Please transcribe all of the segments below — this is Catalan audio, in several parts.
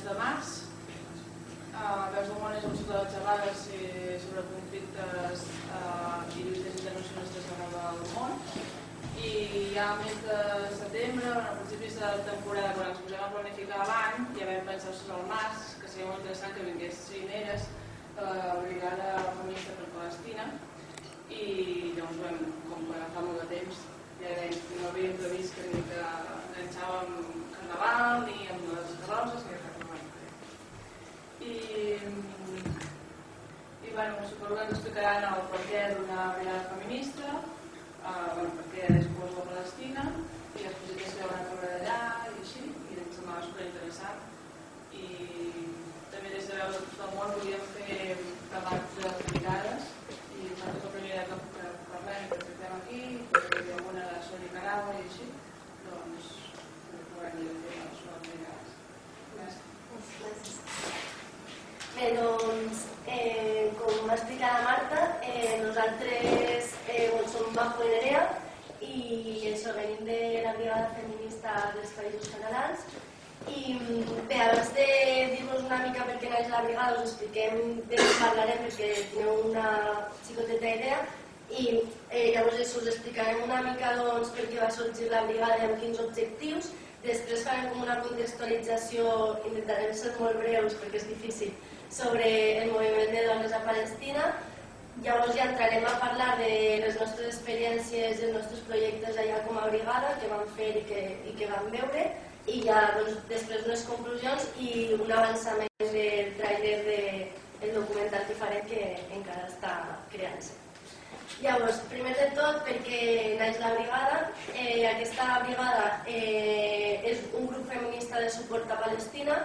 de març. Veus del món és un cicle de xerrades sobre conflictes i lluites internacionalistes arreu del món. I ja al mes de setembre, a principis de temporada, quan ens posem a planificar l'any, ja vam pensar sobre el març, que seria molt interessant que vinguessin elles a la Brigada Feminista per Palestina. I llavors, com que fa molt de temps, ja no havíem previst que ni que enganxàvem Carnaval ni amb les roses, que ja fa com suposo que ens explicaran el perquè d'una brigada feminista, perquè és poble de Palestina i les projectes que hi haurà a veure d'allà i així, i em semblava superinteressant. I també des de Veus de tot el món volíem fer debats de brigades i nosaltres la primera que parlem i que tractem aquí, perquè hi ha alguna sobre Nicaragua i així, doncs provarem de fer sobre les brigades. Gràcies. Bé, doncs, com va explicar la Marta, nosaltres som Bajo i Nerea i això, venim de la Brigada Feminista dels Països Catalans. I bé, abans de dir-vos una mica per què naix la brigada, us expliquem de què parlarem perquè teniu una xicoteta idea i llavors us explicarem una mica per què va sorgir la brigada i amb quins objectius. Després farem com una contextualització, intentarem ser molt breus perquè és difícil, sobre el moviment de dones a Palestina. Llavors ja entrarem a parlar de les nostres experiències i els nostres projectes allà com a brigada, que vam fer i que vam veure, i ja després unes conclusions i un avançament del tràiler del documental que farem, que encara està creant-se. Llavors, primer de tot, perquè naix la brigada. Aquesta brigada és un grup feminista de suport a Palestina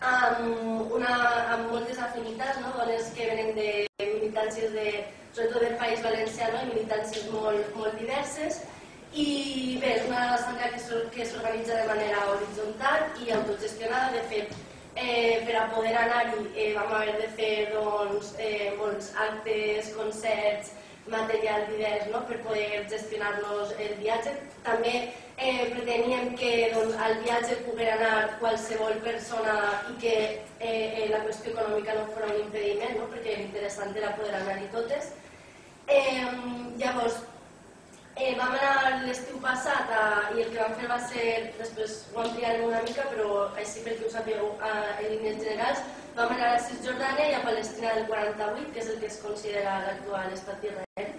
amb moltes afinitats, dones que venen de militàncies sobretot del País Valencià i militàncies molt diverses. I bé, és una assemblea que s'organitza de manera horitzontal i autogestionada. De fet, per a poder anar-hi vam haver de fer molts actes, concerts, material divers per poder gestionar-nos el viatge. També preteníem que al viatge pogués anar qualsevol persona i que la qüestió econòmica no fos un impediment, perquè l'interessant era poder anar-hi totes. Llavors, vam anar l'estiu passat i el que vam fer va ser, després ho ampliarem una mica, però així perquè ho sapigueu en línies generals, vam anar a Cisjordània i a Palestina del 48, que és el que es considera l'actual estat d'Israel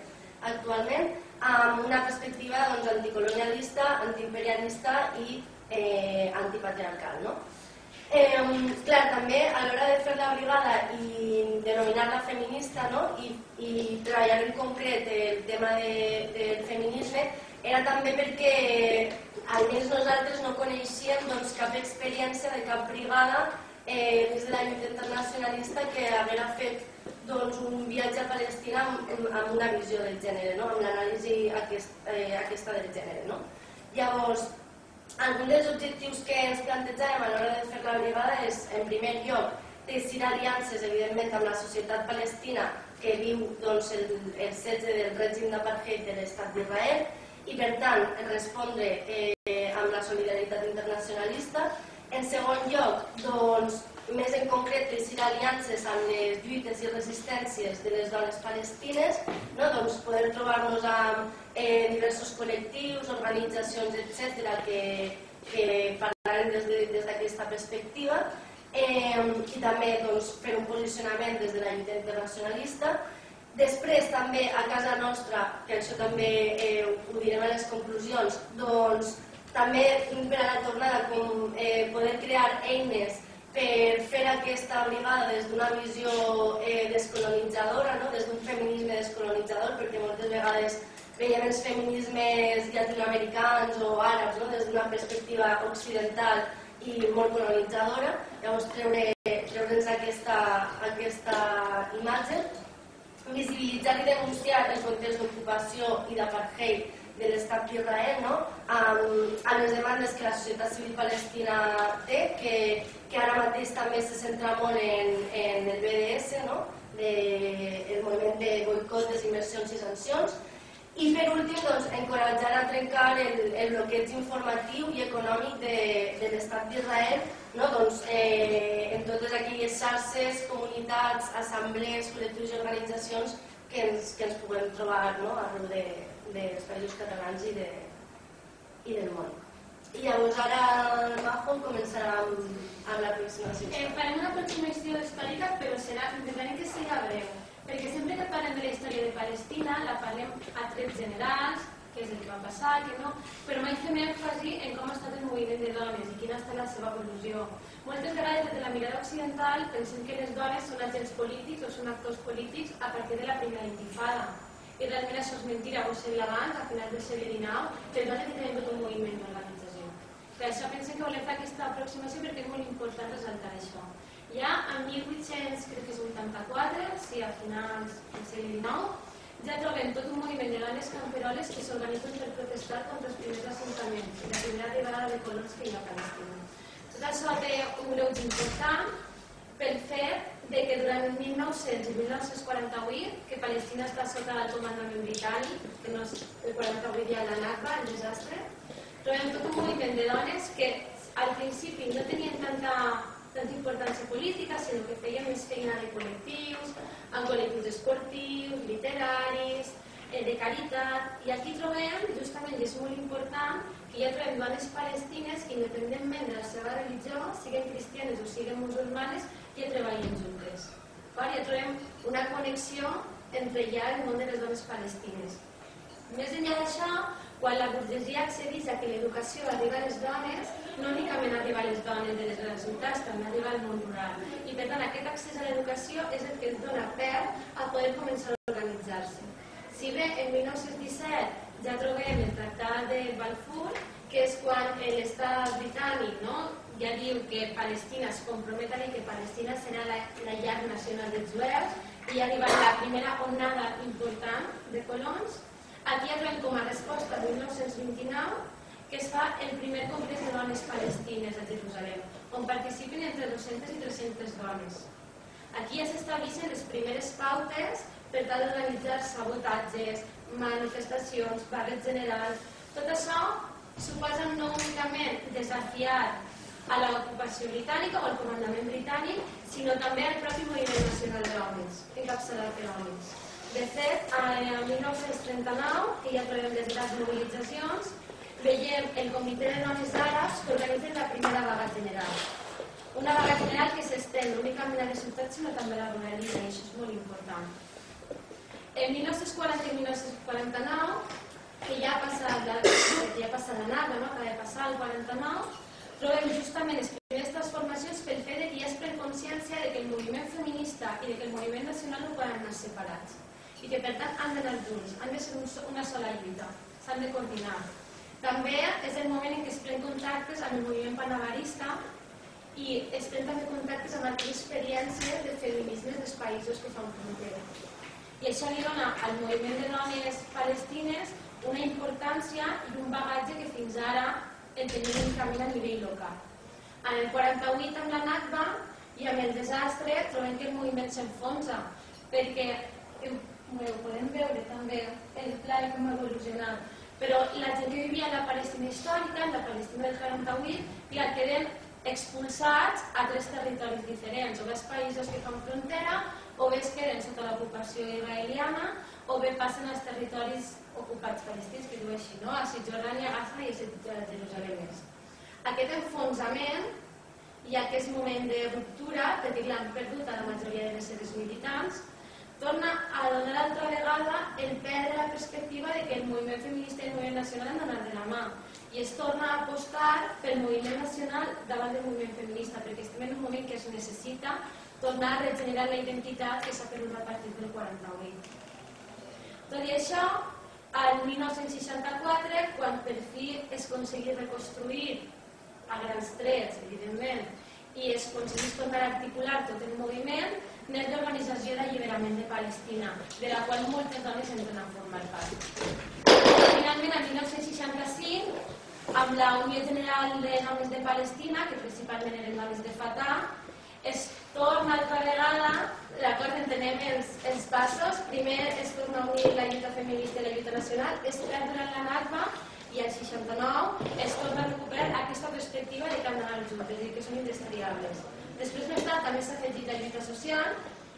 actualment, amb una perspectiva anticolonialista, antiimperialista i antipatriarcal. Clar, també a l'hora de fer la brigada i denominar-la feminista i treballar en concret el tema del feminisme era també perquè almenys nosaltres no coneixíem cap experiència de cap brigada des de la lluita internacionalista que haguera fet un viatge a Palestina amb una visió del gènere, amb l'anàlisi aquesta del gènere. Llavors, alguns dels objectius que ens plantejàvem a l'hora de fer la brigada és, en primer lloc, teixir aliances, evidentment, amb la societat palestina que viu el setge del règim d'apartheid de l'estat d'Israel i, per tant, respondre amb la solidaritat internacionalista. En segon lloc, més en concret, teixir aliances amb les lluites i resistències de les dones palestines, poder trobar-nos amb diversos col·lectius, organitzacions, etc., que parlaren des d'aquesta perspectiva, i també fer un posicionament des de la lluita internacionalista. Després, també, a casa nostra, que això també ho direm a les conclusions, també per a la tornada poder crear eines per fer aquesta brigada des d'una visió descolonitzadora, des d'un feminisme descolonitzador, perquè moltes vegades veiem els feminismes llatinoamericans o àrabs des d'una perspectiva occidental i molt colonitzadora. Llavors, treure'ns aquesta imatge, visibilitzar i denunciar el context d'ocupació i d'apartheid de l'estat d'Israel, a les demandes que la societat civil palestina té, que ara mateix també se centra molt en el BDS, el moviment de boicot, desinversions i sancions. I per últim, encoratjar a trencar el bloqueig informatiu i econòmic de l'estat d'Israel en totes aquelles xarxes, comunitats, assemblees, col·lectius i organitzacions que ens puguem trobar arreu dels països catalans i del món. I llavors ara el Majo començarà amb la aproximació. Farem una aproximació històrica, però intentarem que sigui breu. Perquè sempre que parlem de la història de Palestina la parlem a trets generals, què és el que va passar, què no, però mai fem èmfasi en com ha estat el moviment de dones i quina ha estat la seva evolució. Moltes vegades des de la mirada occidental pensem que les dones són agents polítics o són actors polítics a partir de la primera intifada. I realment això és mentira, vos sabia abans, a finals del segle XIX, les dones que tenen tot un moviment d'organització. Per això pensem que volem fer aquesta aproximació perquè és molt important resaltar això. Ja en 1884, sí, a finals del segle XIX, ja trobem tot un moviment de dones camperoles que s'organitzen per protestar contra els primers assentaments i la primera arribada de colons que hi ha a Palestina. Tot això té un greuge important pel fet que durant 1900 i 1948, que Palestina està sota el comandament britànic, que no és el 48 ja la Nakba, el desastre, trobem tot un moviment de dones que al principi no tenien tanta importància política, sinó que feien més feina de col·lectius, en col·lectius esportius, literaris, de caritat, i aquí trobem, justament, i és molt important, que ja trobem dones palestines que independentment de la seva religió, siguin cristianes o siguin musulmanes, ja treballen juntes. Ja trobem una connexió entre ja el món de les dones palestines. Més enllà d'això, quan la burgesia accedeix a que l'educació arriba a les dones, no únicament arriba a les dones de les grans ciutats, també arriba al món rural. I per tant, aquest accés a l'educació és el que ens dona peu a poder començar a organitzar-se. Si bé en 1917 ja trobem el Tractat de Balfour, que és quan l'estat britànic ja diu que Palestina es compromet a dir que Palestina serà la llar nacional dels jueus i ja arriba la primera onada important de colons, aquí ja trobem com a resposta al 1929 que es fa el primer congrés de dones palestines a Jerusalem, on participen entre 200 i 300 dones. Aquí ja s'estableixen les primeres pautes per tal d'organitzar sabotatges, manifestacions, vagues generals. Tot això suposa no únicament desafiar a l'ocupació britànica o al comandament britànic, sinó també al propi moviment nacional d'homes, encapçalat per homes. De fet, el 1939, que ja trobem les grans mobilitzacions, veiem el Comitè de Dones Àrabs que organitzen la primera vaga general. Una vaga general que s'estén no únicament a les ciutats, sinó també a la ruralitat, i això és molt important. En 1940 i 1949, que ja ha passat la Nakba, acaba de passar el 49, trobem justament les primeres transformacions pel fet que ja es pren consciència que el moviment feminista i que el moviment nacional no poden anar separats i que per tant han d'anar junts, han de ser una sola lluita, s'han de coordinar. També és el moment en què es pren contactes amb el moviment panavarista i es pren també contactes amb altres experiències de feminismes dels països que fan frontera. I això li dona al moviment de dones palestines una importància i un bagatge que fins ara el tenim únicament a nivell local. En el 48, amb la Nakba i amb el desastre, trobem que el moviment s'enfonsa, perquè ho podem veure també el pla i com ha evolucionat. Però la gent que vivia en la Palestina històrica, en la Palestina del 48, queden expulsats a 3 territoris diferents, o bé els països que fan frontera, o bé es queden sota l'ocupació israeliana, o bé passen als territoris ocupats palestins, que diu així, a Cisjordània, Gaza i Jerusalem Est. Aquest enfonsament i aquest moment de ruptura, perquè l'han perdut a la majoria de les seves militants, torna a donar altra vegada el perdre la perspectiva que el moviment feminista i el moviment nacional han d'anar de la mà i es torna a apostar pel moviment nacional davant del moviment feminista, perquè estem en un moment que es necessita tornar a regenerar la identitat que s'ha perdut a partir del 48. Tot i això, el 1964, quan per fi es aconseguís reconstruir a grans trets, evidentment, i es aconseguís tornar a articular tot el moviment, n'és l'Organització d'Alliberament de Palestina, de la qual moltes dones entren a formar part. Finalment, el 1965, amb la Unió General de Dones de Palestina, que principalment eren dones de Fatah, es torna altra vegada D'acord, entenem els passos. Primer és tornar a unir la lluita feminista i la lluita nacional. Es perd durant la Nakba i al 69 es torna a recuperar aquesta perspectiva de que han d'anar juntes, és a dir, que són indestriables. Després més tard també s'ha afegit la lluita social,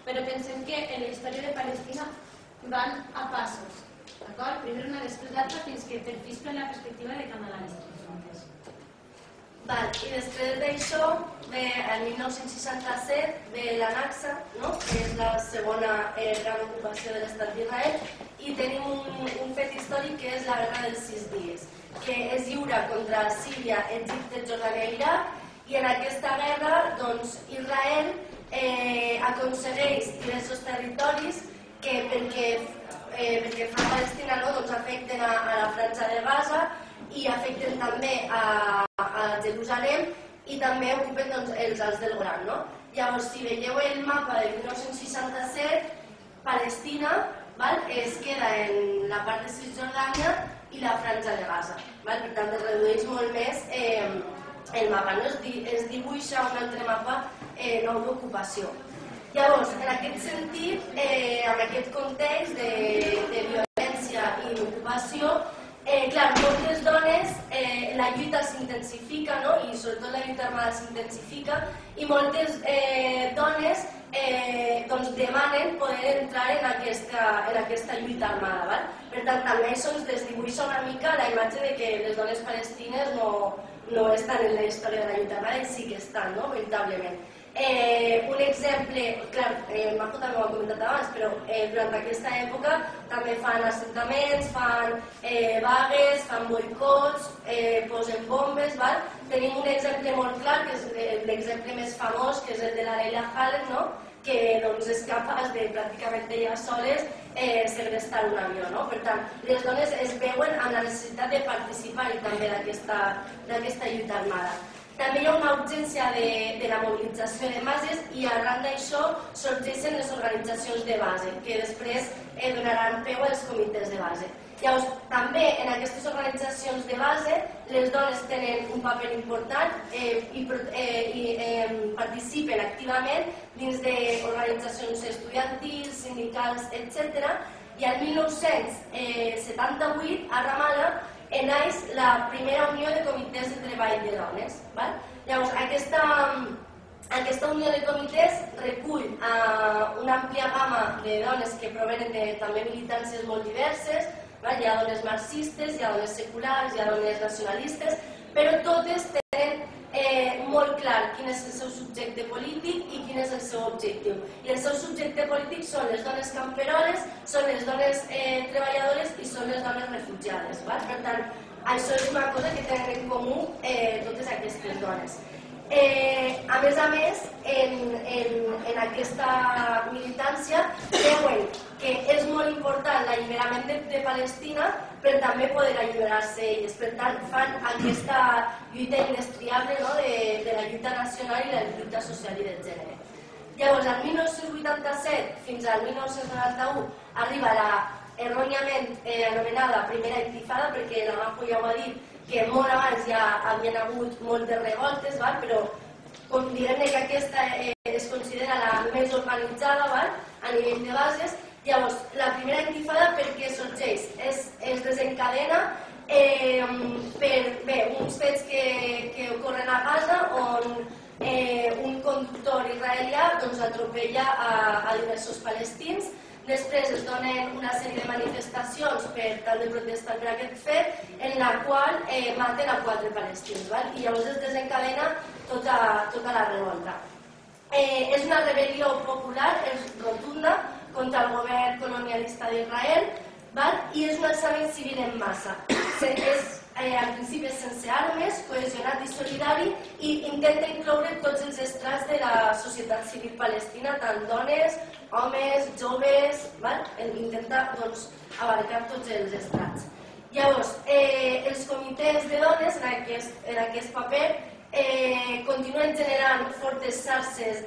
però pensem que en la història de Palestina van a passos. D'acord? Primer una, després l'altra, fins que per fi es pren la perspectiva de que han d'anar les tres juntes. I després d'això, el 1967, ve la Nakba, que és la segona gran ocupació de l'estat d'Israel, i tenim un fet històric que és la Guerra dels 6 dies, que es lliura contra Síria, Egipte, Jordània i Iraq, i en aquesta guerra Israel aconsegueix diversos territoris que perquè fa Palestina afecten a la Franja de Gaza i afecten també a Jerusalem i també ocupen els Alts del Golan. Llavors, si veieu el mapa de 1967, Palestina es queda en la part de Cisjordània i la Franja de Gaza. Per tant, es redueix molt més el mapa. Es dibuixa un altre mapa nou d'ocupació. Llavors, en aquest sentit, en aquest context de violència i d'ocupació, clar, moltes dones, la lluita s'intensifica, i sobretot la lluita armada s'intensifica, i moltes dones demanen poder entrar en aquesta lluita armada. Per tant, també això ens desdibuixa una mica la imatge de que les dones palestines no estan en la història de la lluita armada i sí que estan, veritablement. Un exemple, clar, Majo també ho ha comentat abans, però durant aquesta època també fan assentaments, fan vagues, fan boicots, posen bombes. Tenim un exemple molt clar, que és l'exemple més famós, que és el de la Leila Khaled, que és capaç de pràcticament elles soles segrestar un avió. Per tant, les dones es veuen amb la necessitat de participar també d'aquesta lluita armada. També hi ha una urgència de la mobilització de masses i arran d'això sorgeixen les organitzacions de base, que després donaran peu als comitès de base. Llavors, també en aquestes organitzacions de base les dones tenen un paper important i participen activament dins d'organitzacions estudiantils, sindicals, etc. I el 1978, a Ramallah, naix la primera unió de comitès de treball de dones. Llavors, aquesta unió de comitès recull una àmplia gamma de dones que provenen de també militàncies molt diverses. Hi ha dones marxistes, hi ha dones seculars, hi ha dones nacionalistes, però totes tenen molt clar quin és el seu subjecte polític i quin és el seu objectiu. I el seu subjecte polític són les dones camperoles, són les dones treballadores i són les dones refugiades. Per tant, això és una cosa que tenen en comú totes aquestes dones. A més, en aquesta militància veuen que és molt important l'alliberament de Palestina per també poder alliberar-se elles. Per tant, fan aquesta lluita indestriable de la lluita nacional i la lluita social i del gènere. Llavors, el 1987 fins al 1991 arriba la erròniament anomenada Primera Intifada, perquè la Majo ja ho ha dit, que molt abans ja havien hagut moltes revoltes, però diguem-ne que aquesta es considera la més organitzada a nivell de bases. Llavors, la Primera Intifada per què sorgeix? Es desencadena per uns fets que ocorren a Gaza on un conductor israelià atropella a diversos palestins. Després es donen una sèrie de manifestacions per tal de protestar per aquest fet, en la qual maten a 4 palestins. I llavors es desencadena tota la revolta. És una rebel·lió popular, és rotunda, contra el govern colonialista d'Israel, i és un alçament civil en massa. Al principi és sense armes, cohesionat i solidari, i intenta incloure tots els estrats de la societat civil palestina, tant dones, homes, joves, intenta abarcar tots els estrats. Llavors, els comitès de dones en aquest paper continuen generant fortes xarxes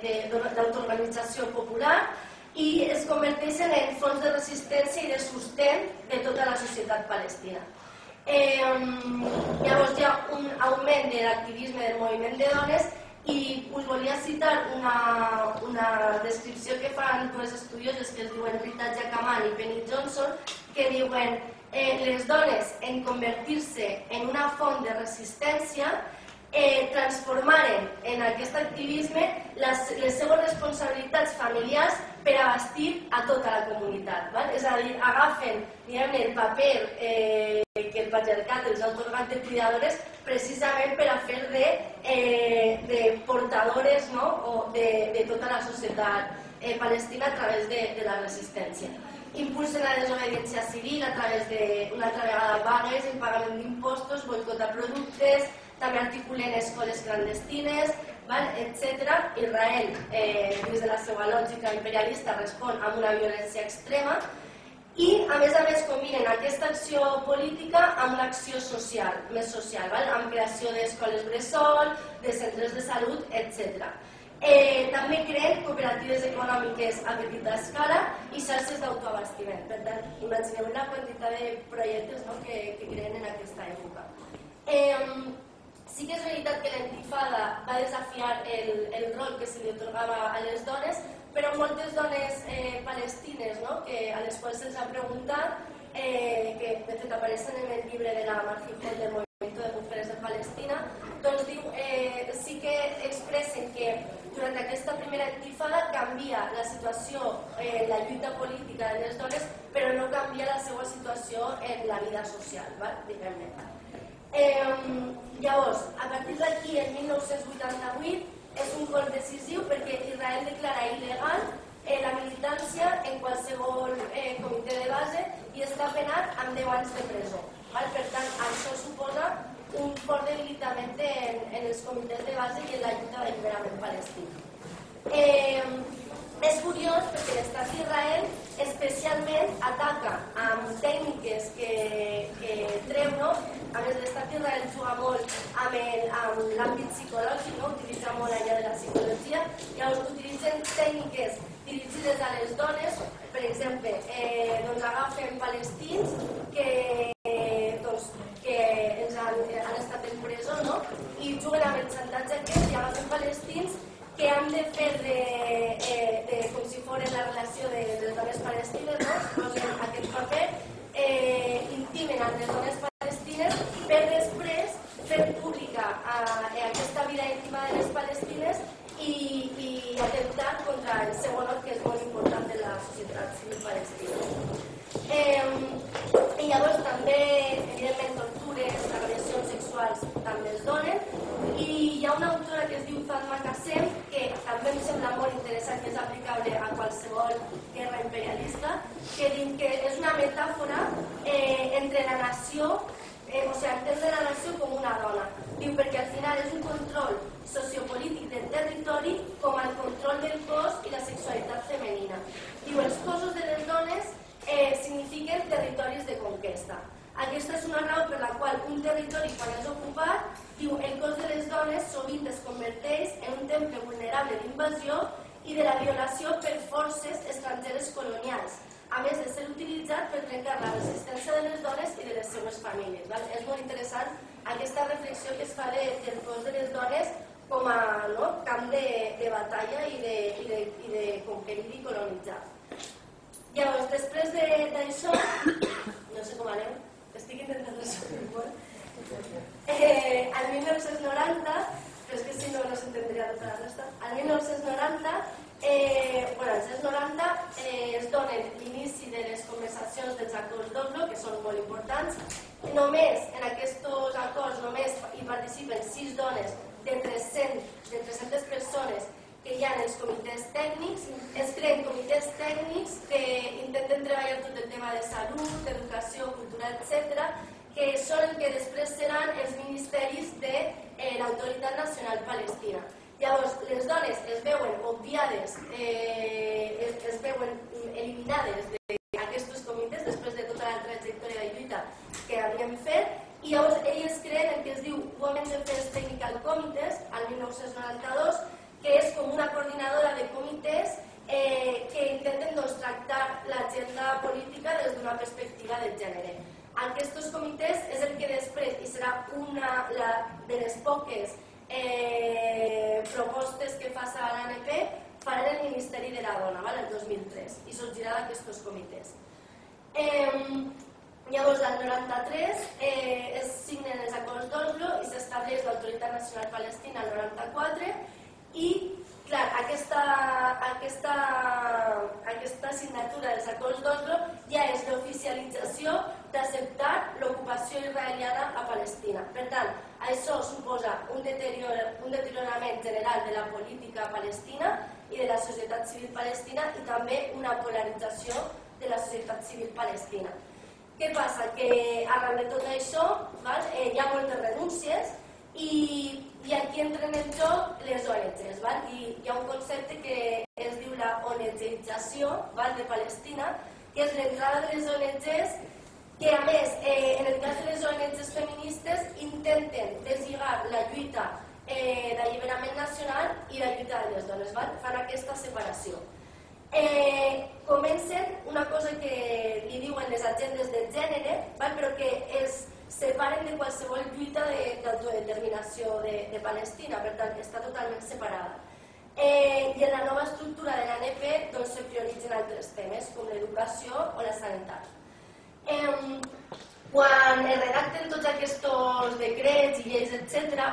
d'autoorganització popular i es converteixen en fons de resistència i de sostén de tota la societat palestina. Llavors hi ha un augment de l'activisme del moviment de dones I us volia citar una descripció que fan dues estudioses que es diuen Rita Giacoman i Penny Johnson, que diuen les dones en convertir-se en una font de resistència transformaren en aquest activisme les seves responsabilitats familiars per abastir a tota la comunitat. És a dir, agafen el paper que el patriarcat els ha atorgat de cuidadores precisament per a fer de portadores de tota la societat palestina a través de la resistència. Impulsen la desobediència civil a través d'una altra vegada vagues, impagament d'impostos, boicot a productes, també articulen escoles clandestines, etc. Israel, dins de la seva lògica imperialista, respon amb una violència extrema i, a més, combinen aquesta acció política amb una acció social, més social, amb creació d'escoles bressol, de centres de salut, etc. També creen cooperatives econòmiques a petita escala i xarxes d'autoabastiment. Per tant, imagineu la quantitat de projectes que creen en aquesta època. Sí que és veritat que l'Intifada va desafiar el rol que se li atorgava a les dones, però moltes dones palestines a les quals se'ls ha preguntat, que de fet apareixen en el llibre de la Marjifot del Movimiento de Mujeres de Palestina, doncs sí que expressen que durant aquesta primera intifada canvia la situació en la lluita política de les dones, però no canvia la seva situació en la vida social, diguem-ne. Llavors, a partir d'aquí, en 1988, és un cop decisiu perquè Israel declara il·legal la militància en qualsevol comitè de base i està penat amb 10 anys de presó. Per tant, això suposa un fort debilitament en els comitès de base i en la lluita d'alliberament palestí. És curiós perquè l'estat d'Israel especialment ataca amb tècniques que treu, a més l'estat d'Israel juga molt amb l'àmbit psicològic, utilitza molt allà de la psicologia, llavors utilitzen tècniques dirigides a les dones, per exemple, agafen palestins que els han estat en presó i juguen amb el xantatge aquest i agafen palestins que han de fer com si fos la relació de les dones palestines, posen aquest paper, intimen a les dones palestines per després fer pública aquesta vida íntima de les palestines i atemptar contra el seu honor, que és molt important de la societat civil palestina. I llavors també, evidentment, tortures, agressions sexuals també es donen, i hi ha una autora que es diu Fatma Qasem, que també em sembla molt interessant, que és aplicable a qualsevol guerra imperialista, que diu que és una metàfora entre la nació, entendre la nació com una dona. Diu perquè al final és un control sociopolític del territori com el control del cos i la sexualitat femenina. Diu els cossos de les dones signifiquen territoris de conquesta. Aquesta és una raó per la qual un territori, quan és ocupat, diu el cos de les dones sovint es converteix en un temple vulnerable d'invasió i de la violació per forces estrangeres colonials, a més de ser utilitzat per trencar la resistència de les dones i de les seves famílies. És molt interessant aquesta reflexió que es fa del cos de les dones com a camp de batalla i de conquerir i colonitzar. Llavors, després d'això, no sé com aneu, estic intentant resumir molt. El 1990, però és que si no, no s'entendria tota la resta, el 1990, es donen l'inici de les conversacions dels acords d'Oslo, que són molt importants. Només en aquests acords hi participen 6 dones de 300 persones que hi ha en els comitès tècnics. Es creen comitès tècnics que intenten treballar tot el tema de salut, educació, cultura, etc., que són el que després seran els ministeris de l'Autoritat Nacional Palestina. Llavors, les dones es veuen obviades, es veuen eliminades d'aquests comitès després de tota la trajectòria de lluita que havien fet, i llavors elles creen el que es diu Women's Affairs Technical Committees, al 1992, que és com una coordinadora de comitès que intenten tractar l'agenda política des d'una perspectiva de gènere. Aquests comitès és el que després, i serà una de les poques propostes que faça l'ANP faran el Ministeri de la Dona, el 2003, i sorgirà d'aquests comitès. Llavors, el 93 es signen els acords d'Oslo i s'estableix l'Autoritat Nacional Palestina el 94 i, clar, aquesta signatura dels acords d'Oslo ja és l'oficialització d'acceptar l'ocupació israeliana a Palestina. Per tant, això suposa un deteriorament general de la política palestina i de la societat civil palestina i també una polarització de la societat civil palestina. Què passa? Que arran de tot això hi ha moltes renúncies i aquí entren en joc les ONGs. I hi ha un concepte que es diu la ONGització de Palestina, que és l'entrada de les ONGs que, a més, en el cas de les ONGs feministes, intenten deslligar la lluita d'alliberament nacional i la lluita de les dones. Fan aquesta separació. Comencen una cosa que li diuen les agendes de gènere, però que es separen de qualsevol lluita d'autodeterminació de Palestina, per tant, està totalment separada. I en la nova estructura de l'ANP se prioritzen altres temes, com l'educació o la sanitat. Quan es redacten tots aquests decrets i lleis, etc.,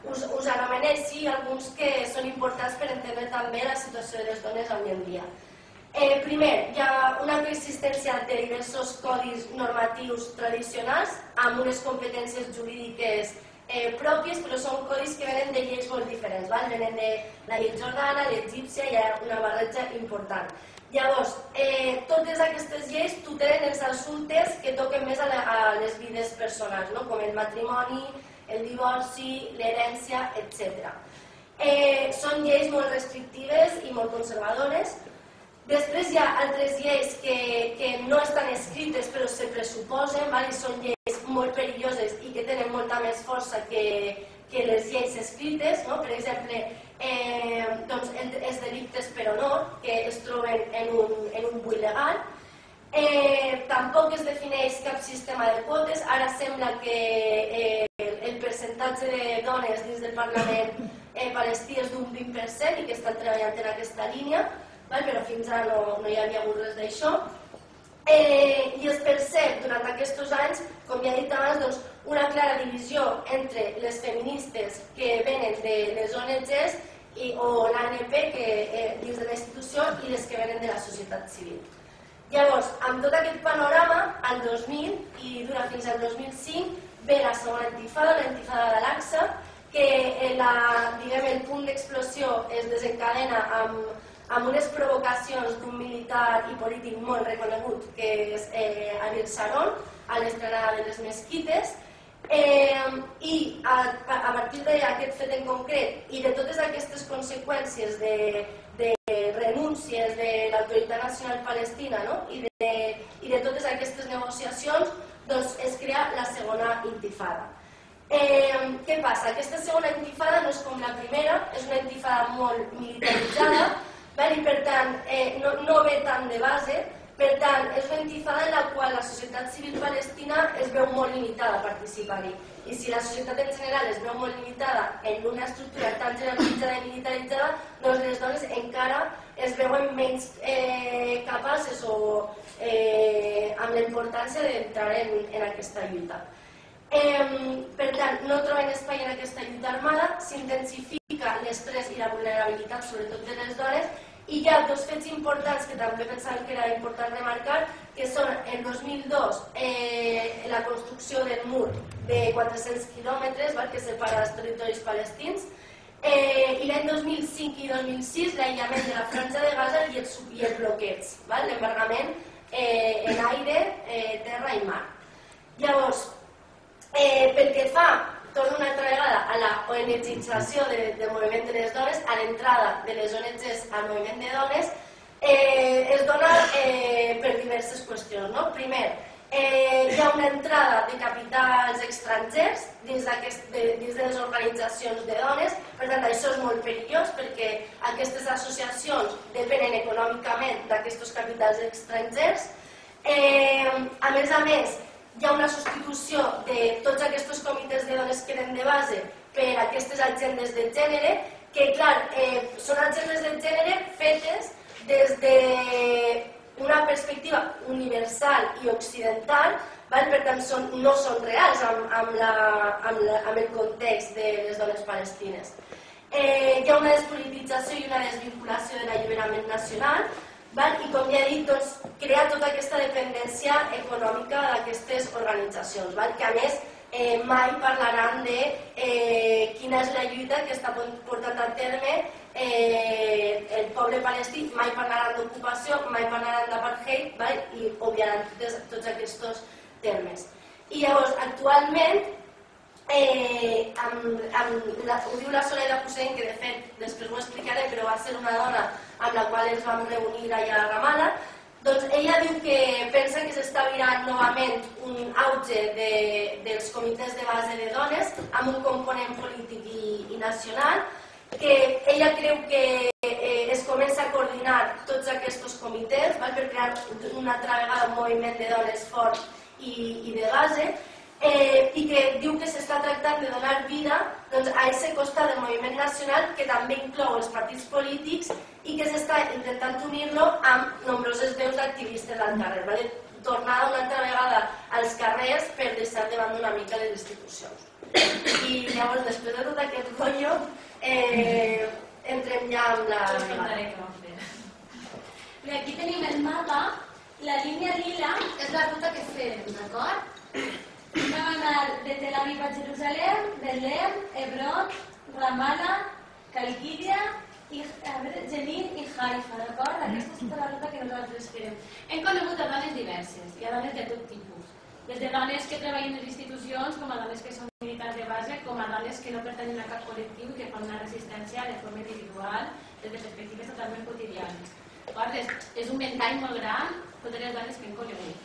us anomené així alguns que són importants per entendre també la situació de les dones avui en dia. Primer, hi ha una coexistència de diversos codis normatius tradicionals amb unes competències jurídiques pròpies, però són codis que venen de lleis molt diferents. Venen de la llei jordana, l'egípcia, hi ha una barreja important. Llavors, totes aquestes lleis tutelen els assumptes que toquen més a les vides personals, com el matrimoni, el divorci, l'herència, etc. Són lleis molt restrictives i molt conservadores. Després hi ha altres lleis que no estan escrites però se pressuposen, i són lleis molt perilloses i que tenen molta més força que les lleis escrites. Per exemple, els delictes per honor, que es troben en un buit legal. Tampoc es defineix cap sistema de quotes. Ara sembla que el percentatge de dones dins del Parlament palestí és d'un 20% i que estan treballant en aquesta línia, però fins ara no hi havia hagut res d'això. I es percep durant aquests anys, com ja he dit abans, una clara divisió entre les feministes que venen de les ONGs o l'ANP dins de la institució i les que venen de la societat civil. Llavors, amb tot aquest panorama, al 2000 i dura fins al 2005, ve la segona intifada, la intifada d'Al-Aqsa, que el punt d'explosió es desencadena amb unes provocacions d'un militar i polític molt reconegut, que és Ariel Sharon, a l'estrenada de les mesquites, i a partir d'aquest fet en concret i de totes aquestes conseqüències de renúncies de l'Autoritat Nacional Palestina i de totes aquestes negociacions, es crea la segona intifada. Què passa? Aquesta segona intifada no és com la primera, és una intifada molt militaritzada, i per tant no ve tant de base. Per tant, és una intifada en la qual la societat civil palestina es veu molt limitada a participar-hi. I si la societat en general es veu molt limitada en una estructura tan generalitzada i militaritzada, doncs les dones encara es veuen menys capaces o amb la importància d'entrar en aquesta lluita. Per tant, no troben espai en aquesta lluita armada, s'intensifica l'estrès i la vulnerabilitat, sobretot de les dones, i hi ha dos fets importants que també pensàvem que era important remarcar, que són el 2002 la construcció del mur de 400 quilòmetres que separa els territoris palestins, i l'any 2005 i 2006 l'aïllament de la Franja de Gaza i el bloqueig, l'embargament en aire, terra i mar. Llavors, pel que fa, torno una altra vegada a la ONGització del moviment de les dones, a l'entrada de les ONGs al moviment de dones, es dona per diverses qüestions. Primer, hi ha una entrada de capitals estrangers dins de les organitzacions de dones, per tant això és molt perillós perquè aquestes associacions depenen econòmicament d'aquests capitals estrangers. A més, hi ha una substitució de tots aquests comitès de dones que eren de base per aquestes agendes de gènere, que clar, són agendes de gènere fetes des d'una perspectiva universal i occidental, per tant no són reals amb el context de les dones palestines. Hi ha una despolitització i una desvinculació de l'alliberament nacional, i com ja he dit, crea tota aquesta dependència econòmica d'aquestes organitzacions, que a més mai parlaran de quina és la lluita que està portant a terme el poble palestí, mai parlaran d'ocupació, mai parlaran d'apartheid i obviaran tots aquests termes. I llavors, actualment, ho diu la Soledad Hussein, que de fet després ho explicaré, però va ser una dona amb la qual ens vam reunir allà a Ramallah, doncs ella diu que pensa que s'està virant novament un auge dels comitès de base de dones amb un component polític i nacional, que ella creu que es comença a coordinar tots aquests comitès per crear una altra vegada un moviment de dones fort i de base, i que diu que s'està tractant de donar vida a aquest costat del moviment nacional que també inclou els partits polítics i que s'està intentant unir-lo amb nombroses veus d'activistes al carrer, tornar una altra vegada als carrers per deixar de banda una mica les institucions. I llavors, després de tot aquest rotllo, entrem ja amb la... Aquí tenim el mapa. La línia lila és la ruta que fem, d'acord? Vam anar de Tel Aviv a Jerusalem, Belém, Hebron, Ramallah, Calquídia, Jenin i Haifa, d'acord? Aquesta és tota la ruta que nosaltres fem. Hem conegut a dones diverses, hi ha dones de tot tipus. Des de dones que treballen en les institucions, com a dones que són militars de base, com a dones que no pertanyen a cap col·lectiu i que fan una resistència de forma individual, des de perspectives totalment quotidianes. És un ventall molt gran, totes les dones que hem conegut.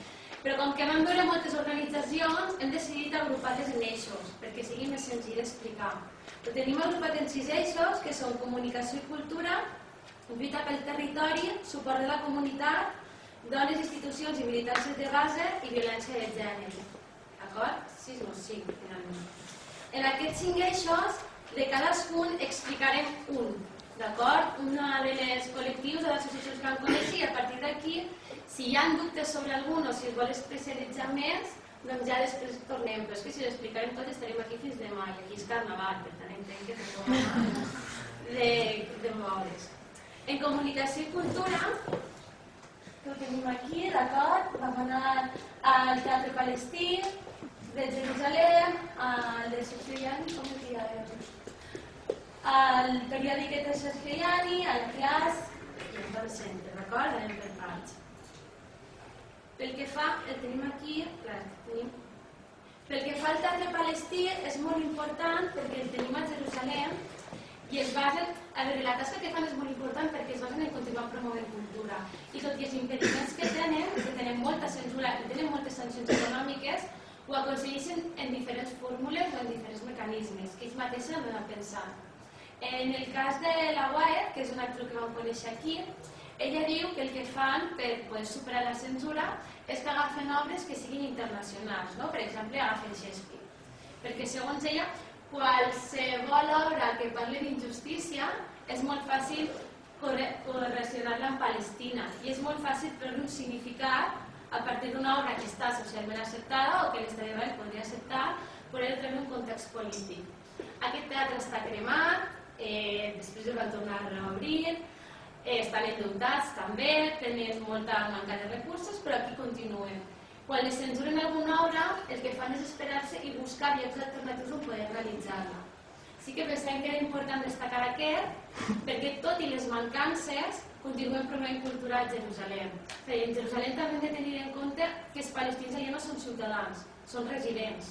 Però com que vam veure moltes organitzacions, hem decidit agrupar-les en eixos, perquè sigui més senzill d'explicar. Ho tenim agrupat en 6 eixos, que són comunicació i cultura, lluita pel territori, suport de la comunitat, dones, institucions i militàncies de base i violència de gènere. D'acord? 6 o 5, finalment. En aquests 5 eixos, de cadascun explicarem un. D'acord? Una de les col·lectius o d'associacions que vam conèixer i a partir d'aquí, si hi ha dubtes sobre algun o si es vol especialitzar més, doncs ja després tornem. Però és que si l'explicarem tot estarem aquí fins demà i aquí és carnaval, per tant entenc que és de moure's. En comunicació i cultura, que ho tenim aquí, d'acord? Vam anar al Teatre Palestí, de Jerusalem, al de Sofriani, com es diu? Al periòdic de Sofriani, al CLAS i al centre, d'acord? Anem per parts. Pel que fa, el tenim aquí, pel que fa al Teatre Palestí és molt important perquè el tenim a Jerusalem i es basen, a veure, la tasca que fan és molt important perquè es basen en continuar promovent cultura i tot i els impediments que tenen molta censura i tenen moltes sancions econòmiques, ho aconsegueixen en diferents fórmules o en diferents mecanismes que ells mateixos han d'anar pensant. En el cas de la UAE, que és un actor que vam conèixer aquí, ella diu que el que fan per poder superar la censura és que agafen obres que siguin internacionals, no? Per exemple, agafen Shakespeare. Perquè, segons ella, qualsevol obra que parli d'injustícia és molt fàcil correlacionar-la amb Palestina i és molt fàcil treure un significat a partir d'una obra que està socialment acceptada o que l'Estat de Israel podria acceptar, poder treure un context polític. Aquest teatre està cremat, després el van tornar a reobrir, estan endeutats també, tenen molta manca de recursos, però aquí continuen. Quan les censuren alguna obra, el que fan és esperar-se i buscar llocs alternatius on poder realitzar-la. Sí que pensem que era important destacar aquest, perquè tot i les mancances, continuen promovent cultura a Jerusalem. En Jerusalem també hem de tenir en compte que els palestins allà no són ciutadans, són residents.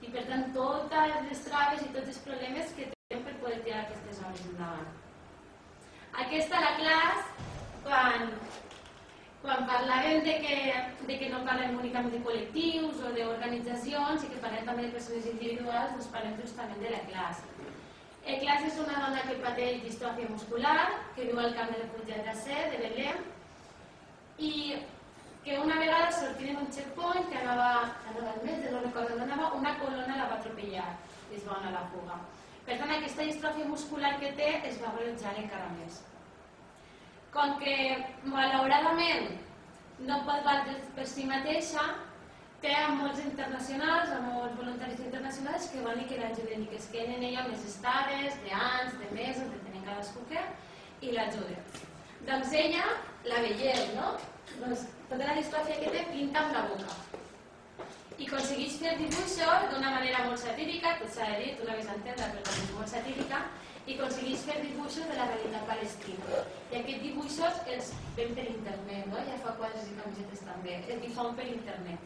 I per tant, totes les traves i tots els problemes que tenen per poder tirar aquestes obres endavant. Aquesta la classe, quan parlàvem de que no parlem únicament de col·lectius o d'organitzacions i que parlem també de persones individuals, doncs parlem justament de la classe. La classe és una dona que pateix distròfia muscular, que viu al camp de refugiats de Belém, i que una vegada sortint en un checkpoint que anava al metge, no recordo on anava, una colona la va atropellar i es va anar a la fuga. Per tant, aquesta distròfia muscular que té es va agreujant encara més. Com que, malauradament, no pot valdre per si mateixa, té a molts internacionals, a molts voluntaris internacionals que van i que l'ajuden i que es queden ella més estades, d'anys, de mesos, depenent cadascú què, i l'ajuden. Doncs ella, la veieu, no? Doncs tota la distròfia que té pinta amb la boca. I aconsegueix fer dibuixos d'una manera molt satírica, tot s'ha de dir, tu no havies entendre, però és molt satírica, i aconsegueix fer dibuixos de la realitat palestina. I aquests dibuixos els ven per internet, no? Ja fa quadres i camisetes també, els difon per internet.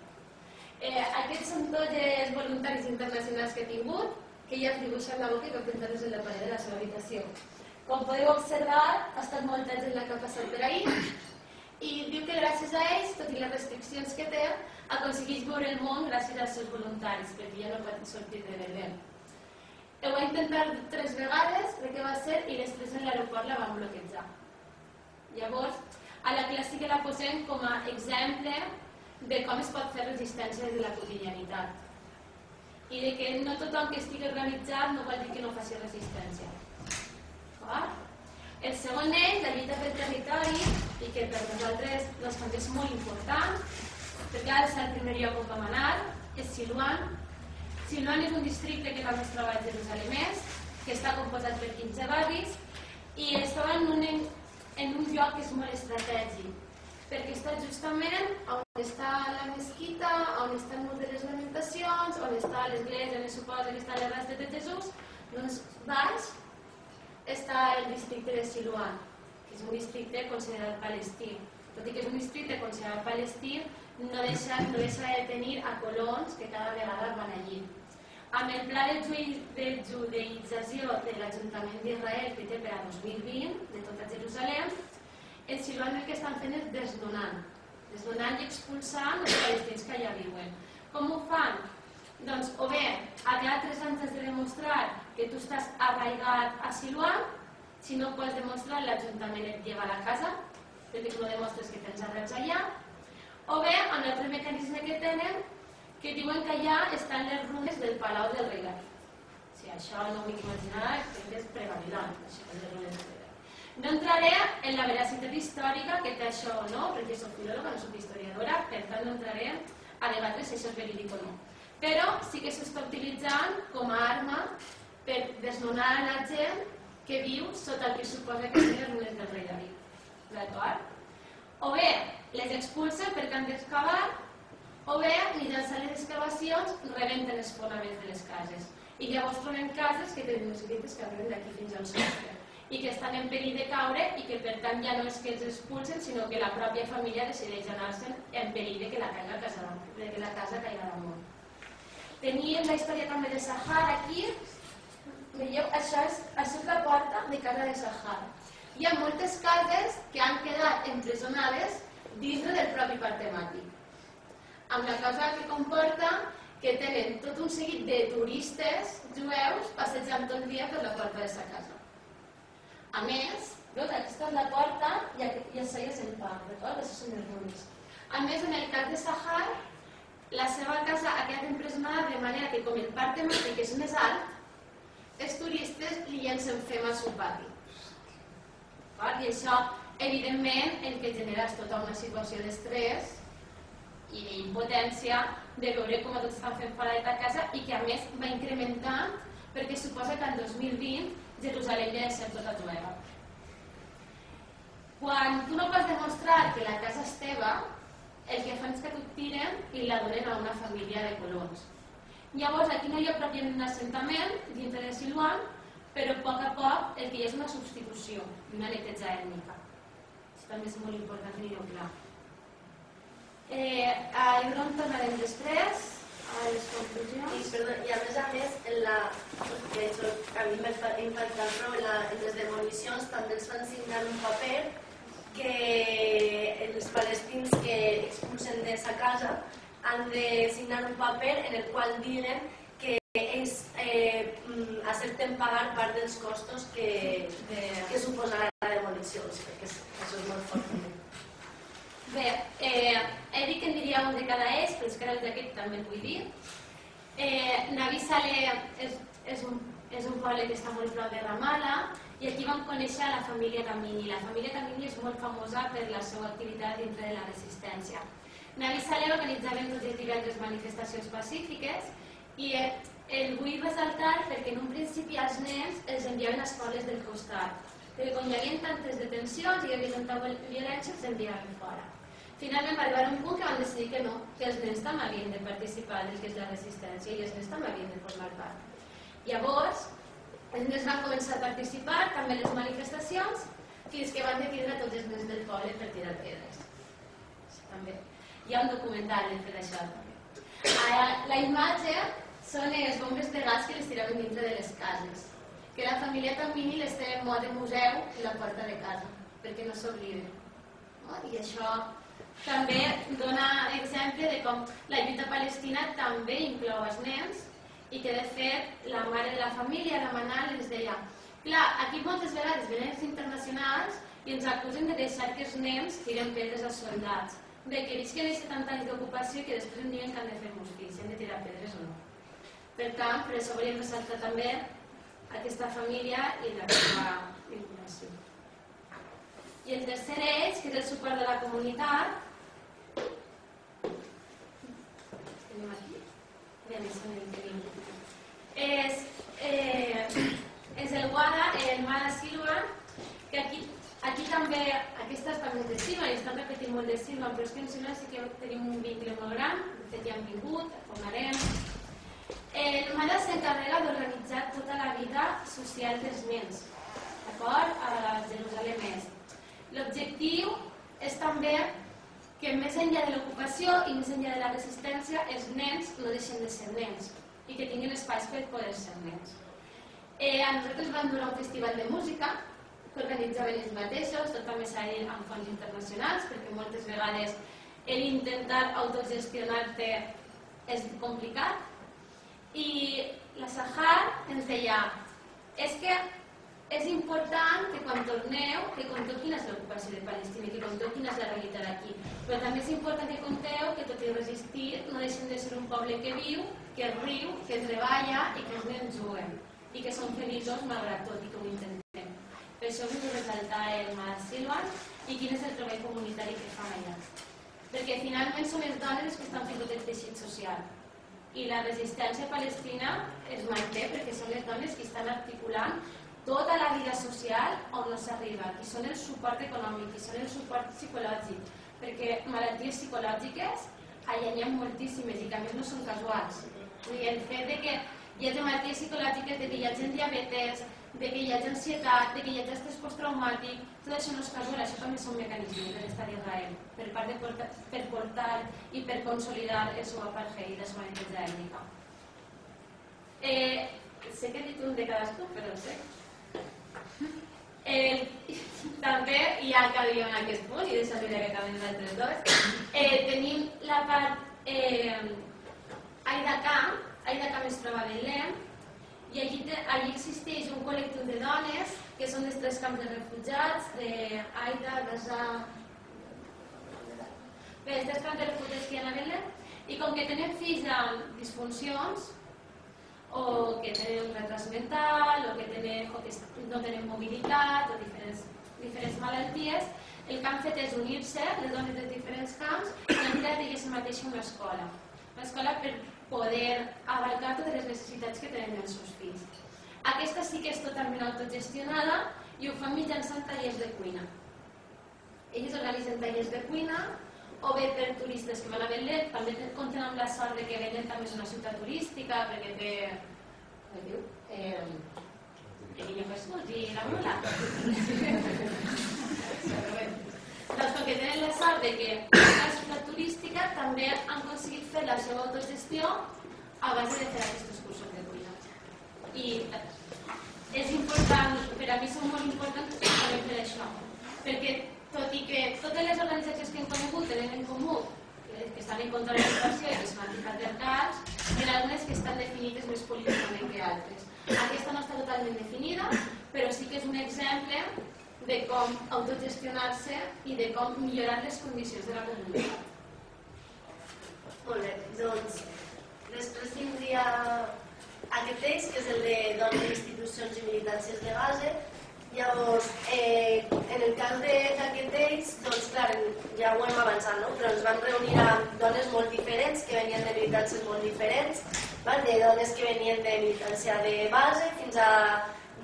Aquests són tots els voluntaris internacionals que he tingut, que ja es dibuixen la boca i va pintar-los en la paret de la seva habitació. Com podeu observar, ha estat molta gent la que ha passat per ahir, i diu que gràcies a ells, tot i les restriccions que té, aconsegueix veure el món gràcies als seus voluntaris, perquè ja no pot sortir de Berlín. Ho va intentar 3 vegades, crec que va ser, i les 3 en l'aeroport la van bloquejar. Llavors, a la classe que la posem com a exemple de com es pot fer resistència des de la quotidianitat. I de que no tothom que estigui organitzat no vol dir que no faci resistència. El segon eix, la lluita pel territori, i que per nosaltres també és molt important, perquè ara és el primer lloc on vam anar, és Siluan. Siluan és un districte que també es troba a Jerusalem Est, que està composat per 15 barris, i es troba en un lloc que és molt estratègic, perquè està justament on està la mesquita, on està el mur de les lamentacions, on està l'església, on es suposa que està les restes de Jesús, doncs baix està el districte de Siluan, que és un districte considerat palestí. Tot i que és un districte considerat palestí, no deixa de tenir a colons que cada vegada van allí. Amb el pla de judeïtzació de l'Ajuntament d'Israel que té per a 2020, de tota Jerusalem, el Siluan el que estan fent és desnonant i expulsant els palestins que allà viuen. Com ho fan? Doncs, o bé, cada 3 anys has de demostrar que tu estàs arraigat a Siluan, si no pots demostrar, l'Ajuntament et lleva a la casa, perquè tu no demostres que tens arrels allà, o bé, amb l'altre mecanisme que tenen, que diuen que allà estan les runes del Palau del Rei David. Si això no m'ho imaginar, crec que és prevalidant, això de les runes del Rei David. No entraré en la veracitat històrica que té això o no, perquè soc filòloga, no soc historiadora, per tant no entraré a debatre si això és verídic o no. Però sí que s'està utilitzant com a arma per desnonar a la gent que viu sota el que suposa que són les runes del Rei David. D'acord? O bé les expulsen perquè han d'excavar, o bé, mitjançant les excavacions, rebenten els fonaments de les cases. I llavors trobem cases que tenen unes grites que arriben d'aquí fins al sostre i que estan en perill de caure i que per tant ja no és que els expulsen, sinó que la pròpia família decideix anar-se'n en perill de que la casa caigui damunt. Teníem la història també de Sahar aquí. Veieu, això és la porta de casa de Sahar. Hi ha moltes cases que han quedat empresonades dintre del propi parc temàtic, amb la cosa que comporta que tenen tot un seguit de turistes jueus passejant tot el dia per la porta de sa casa. A més, veus, aquesta és la porta i això ja és el parc, d'acord? Això són els runes. A més, en el cas de Sahar, la seva casa ha quedat empresonada de manera que, com el parc temàtic és més alt, els turistes li llencen fem al seu pati. I això, evidentment, el que genera és tota una situació d'estrès i d'impotència de veure com tots estan fent fora de ta casa i que, a més, va incrementant perquè suposa que en 2020 Jerusalem ja és ser tota jueva. Quan tu no pots demostrar que la casa és teva, el que fan és que t'ho tiren i la donen a una família de colons. Llavors, aquí no hi ha pròpiament un assentament dintre de Siluan, però a poc el que hi ha és una substitució, una neteja ètnica. Això també és molt important tenir-ho clar. A Hebron tornarem després, a les conclusions. I a més, a mi m'ha impactat prou en les demolicions, també els fan signar un paper que els palestins que expulsen de sa casa han de signar un paper en el qual diuen que ells accepten pagar part dels costos que suposarà la demolició, perquè això és molt fort. Bé, he dit que en diria un de cada eix, però és que ara el d'aquest també el vull dir. Navi Saleh és un poble que està molt prop de Ramala, i aquí vam conèixer la família Camini. La família Camini és molt famosa per la seva activitat dintre de la resistència. Navi Saler organitzaven tots els divendres manifestacions pacífiques i el vull ressaltar perquè en un principi els nens els enviaven a escoles del costat, perquè com hi havia tantes detencions i hi havia tanta violència els enviaven fora. Finalment va arribar un punt que van decidir que no, que els nens també havien de participar del que és la resistència i els nens també havien de formar part. Llavors, els nens van començar a participar també en les manifestacions fins que van detindre tots els nens del poble per tirar pedres. També. Hi ha un documental entre d'això. La imatge són les bombes de gas que les tiraven dintre de les cases, que la família Camini les té en mode museu en la porta de casa, perquè no s'obliden. I això també dona exemple de com la lluita palestina també inclou els nens i que de fet la mare de la família, la Manal, ens deia clar, aquí moltes vegades venen els internacionals i ens acusen de deixar que els nens tiren pedres als soldats. Bé, que ells que deixen tant anys d'ocupació que després em diuen que han de fer molts fills, si han de tirar pedres o no. Per tant, per això volíem ressaltar també aquesta família i la seva vinculació. I el tercer eix, que és el suport de la comunitat, tenim aquí, és el WADA, el MADA Silvan, que aquí també, aquestes també és de Silvan i estan repetint molt de Silvan, però és que en Silvan sí que tenim un vincle molt gran, de fet ja han vingut, formarem. El MADA s'encarrega d'organitzar tota la vida social dels nens, d'acord? A Jerusalem Est. L'objectiu és també que més enllà de l'ocupació i més enllà de la resistència els nens no deixen de ser nens i que tinguin espais per poder ser nens. A nosaltres vam donar un festival de música que organitzaven ells mateixos, tot també s'ha dit amb fons internacionals, perquè moltes vegades l'intentar autogestionar-te és complicat. I la Sahar ens deia és que és important que quan torneu, que conteu quina és l'ocupació de Palestina, que conteu quina és la realitat aquí. Però també és important que conteu que tot i resistir no deixem de ser un poble que viu, que riu, que treballa i que els nens juguen. I que són feliços malgrat tot i que ho intentem. Per això vull ressaltar el MADA Silvan i quin és el treball comunitari que fan allà. Perquè finalment són les dones les que estan fent tot el teixit social. I la resistència palestina es manté perquè són les dones que estan articulant tota la vida social on no s'arriba, que són el suport econòmic, que són el suport psicològic, perquè malalties psicològiques allà n'hi ha moltíssimes i que a més no són casuals. El fet de que hi hagi malalties psicològiques, de que hi hagi diabetes, de que hi hagi ansietat, de que hi hagi estrès postraumátic, tot això no és casual, això també són mecanismes de l'estat d'Israel per portar i per consolidar el seu apartheid i la seva identitat ètnica. Sé que he dit un de cadascú, però no sé. També, i ja acabaríem en aquest punt i deixaré que acaben els altres dos, tenim la part Aida Camp es troba a Belém i allí existeix un col·lectiu de dones que són dels 3 camps de refugiats d'Aida, Gaza, els 3 camps de refugiats que hi ha a Belém i com que tenen fills amb disfuncions o que tenen un retras mental o que no tenen mobilitat o diferents malalties, el que han fet és unir-se, les dones de diferents camps, i han creat elles mateixes una escola per poder abarcar totes les necessitats que tenen els seus fills. Aquesta sí que és totalment autogestionada i ho fan mitjançant tallers de cuina. Elles organitzen tallers de cuina o bé per turistes que van a Belém, també compten amb la sort de que Belém també és una ciutat turística perquè té, com es diu? El Niño Jesús i la Mula. Doncs com que tenen la sort de que és una ciutat turística també han aconseguit fer la seva autogestió a base de fer aquests cursos de cuina. I és important, per a mi són molt importants també per això, perquè tot i que totes les organitzacions que hem conegut tenen en comú que estan en contra de l'educació i que són antipatriarcals, hi ha algunes que estan definides més políticament que altres. Aquesta no està totalment definida, però sí que és un exemple de com autogestionar-se i de com millorar les condicions de la comunitat. Molt bé, doncs després tindria aquest text, que és el de dones i institucions. institucions i militàncies de base. Llavors, en el cas d'aquest ells, doncs clar, ja ho hem avançat, no? Però ens vam reunir amb dones molt diferents, que venien de militàncies molt diferents, de dones que venien de militància de base, fins a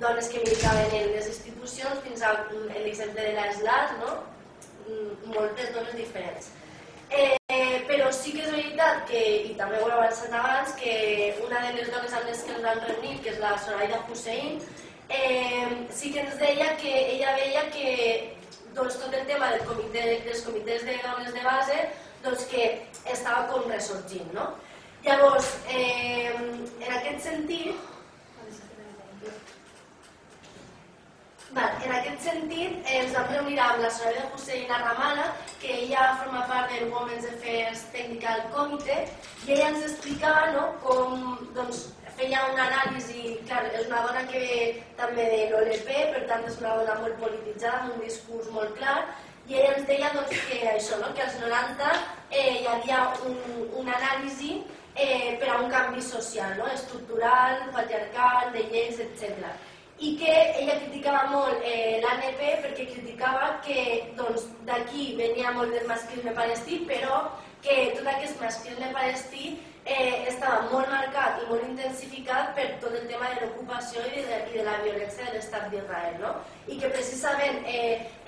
dones que militaven en les institucions, fins a l'exemple de l'ESLAT, no? Moltes dones diferents. Però sí que és veritat, i també ho he avançat abans, que una de les dones amb les que ens vam reunir, que és la Zoraida Hussein, sí que ens deia que ella veia que tot el tema dels comitès de dones de base que estava com ressorgint. Llavors, en aquest sentit, ens vam reunir amb la Zoraida Hussein Ramala, que ella forma part del Women's Affairs Technical Committee, i ella ens explicava com feia una anàlisi, clar, és una dona que ve també de l'OLP, per tant és una dona molt polititzada, amb un discurs molt clar, i ella ens deia que això, que als 90 hi havia una anàlisi per a un canvi social, estructural, patriarcal, de lleis, etc. I que ella criticava molt l'ANP perquè criticava que d'aquí venia molt del masclisme palestí, però que tot aquest masclisme palestí estava molt marcat i molt intensificat per tot el tema de l'ocupació i de la violència de l'estat d'Israel, i que precisament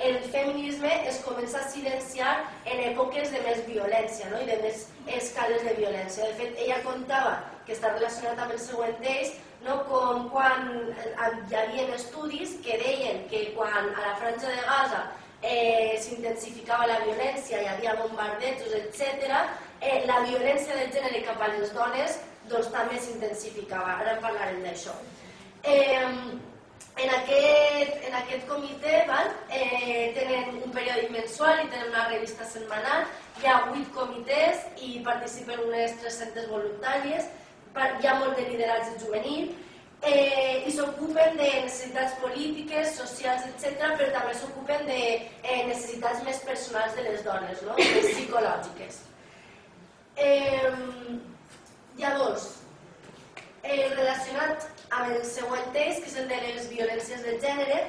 el feminisme es comença a silenciar en èpoques de més violència i de més escales de violència. De fet, ella contava, que està relacionat amb el següent d'ells, com quan hi havia estudis que deien que quan a la Franja de Gaza s'intensificava la violència, hi havia bombardejos, etc., la violència de gènere cap a les dones també s'intensificava. Ara en parlarem d'això. En aquest comitè tenen un periòdic mensual i tenen una revista setmanal, hi ha 8 comitès i participen unes 300 voluntàries, hi ha molt de lideratge juvenil, i s'ocupen de necessitats polítiques, socials, etc., però també s'ocupen de necessitats més personals de les dones, més psicològiques. Llavors, relacionat amb el següent text, que és el de les violències de gènere,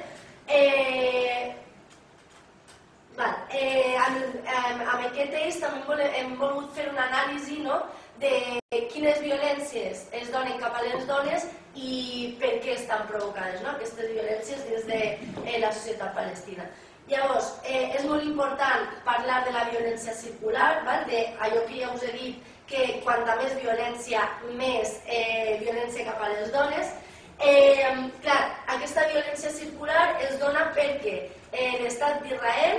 amb aquest text també hem volgut fer una anàlisi de quines violències es donen cap a les dones i per què estan provocades aquestes violències dins de la societat palestina. Llavors, és molt important parlar de la violència circular, d'allò que ja us he dit, que quanta més violència, més violència cap a les dones. Clar, aquesta violència circular es dona perquè l'estat d'Israel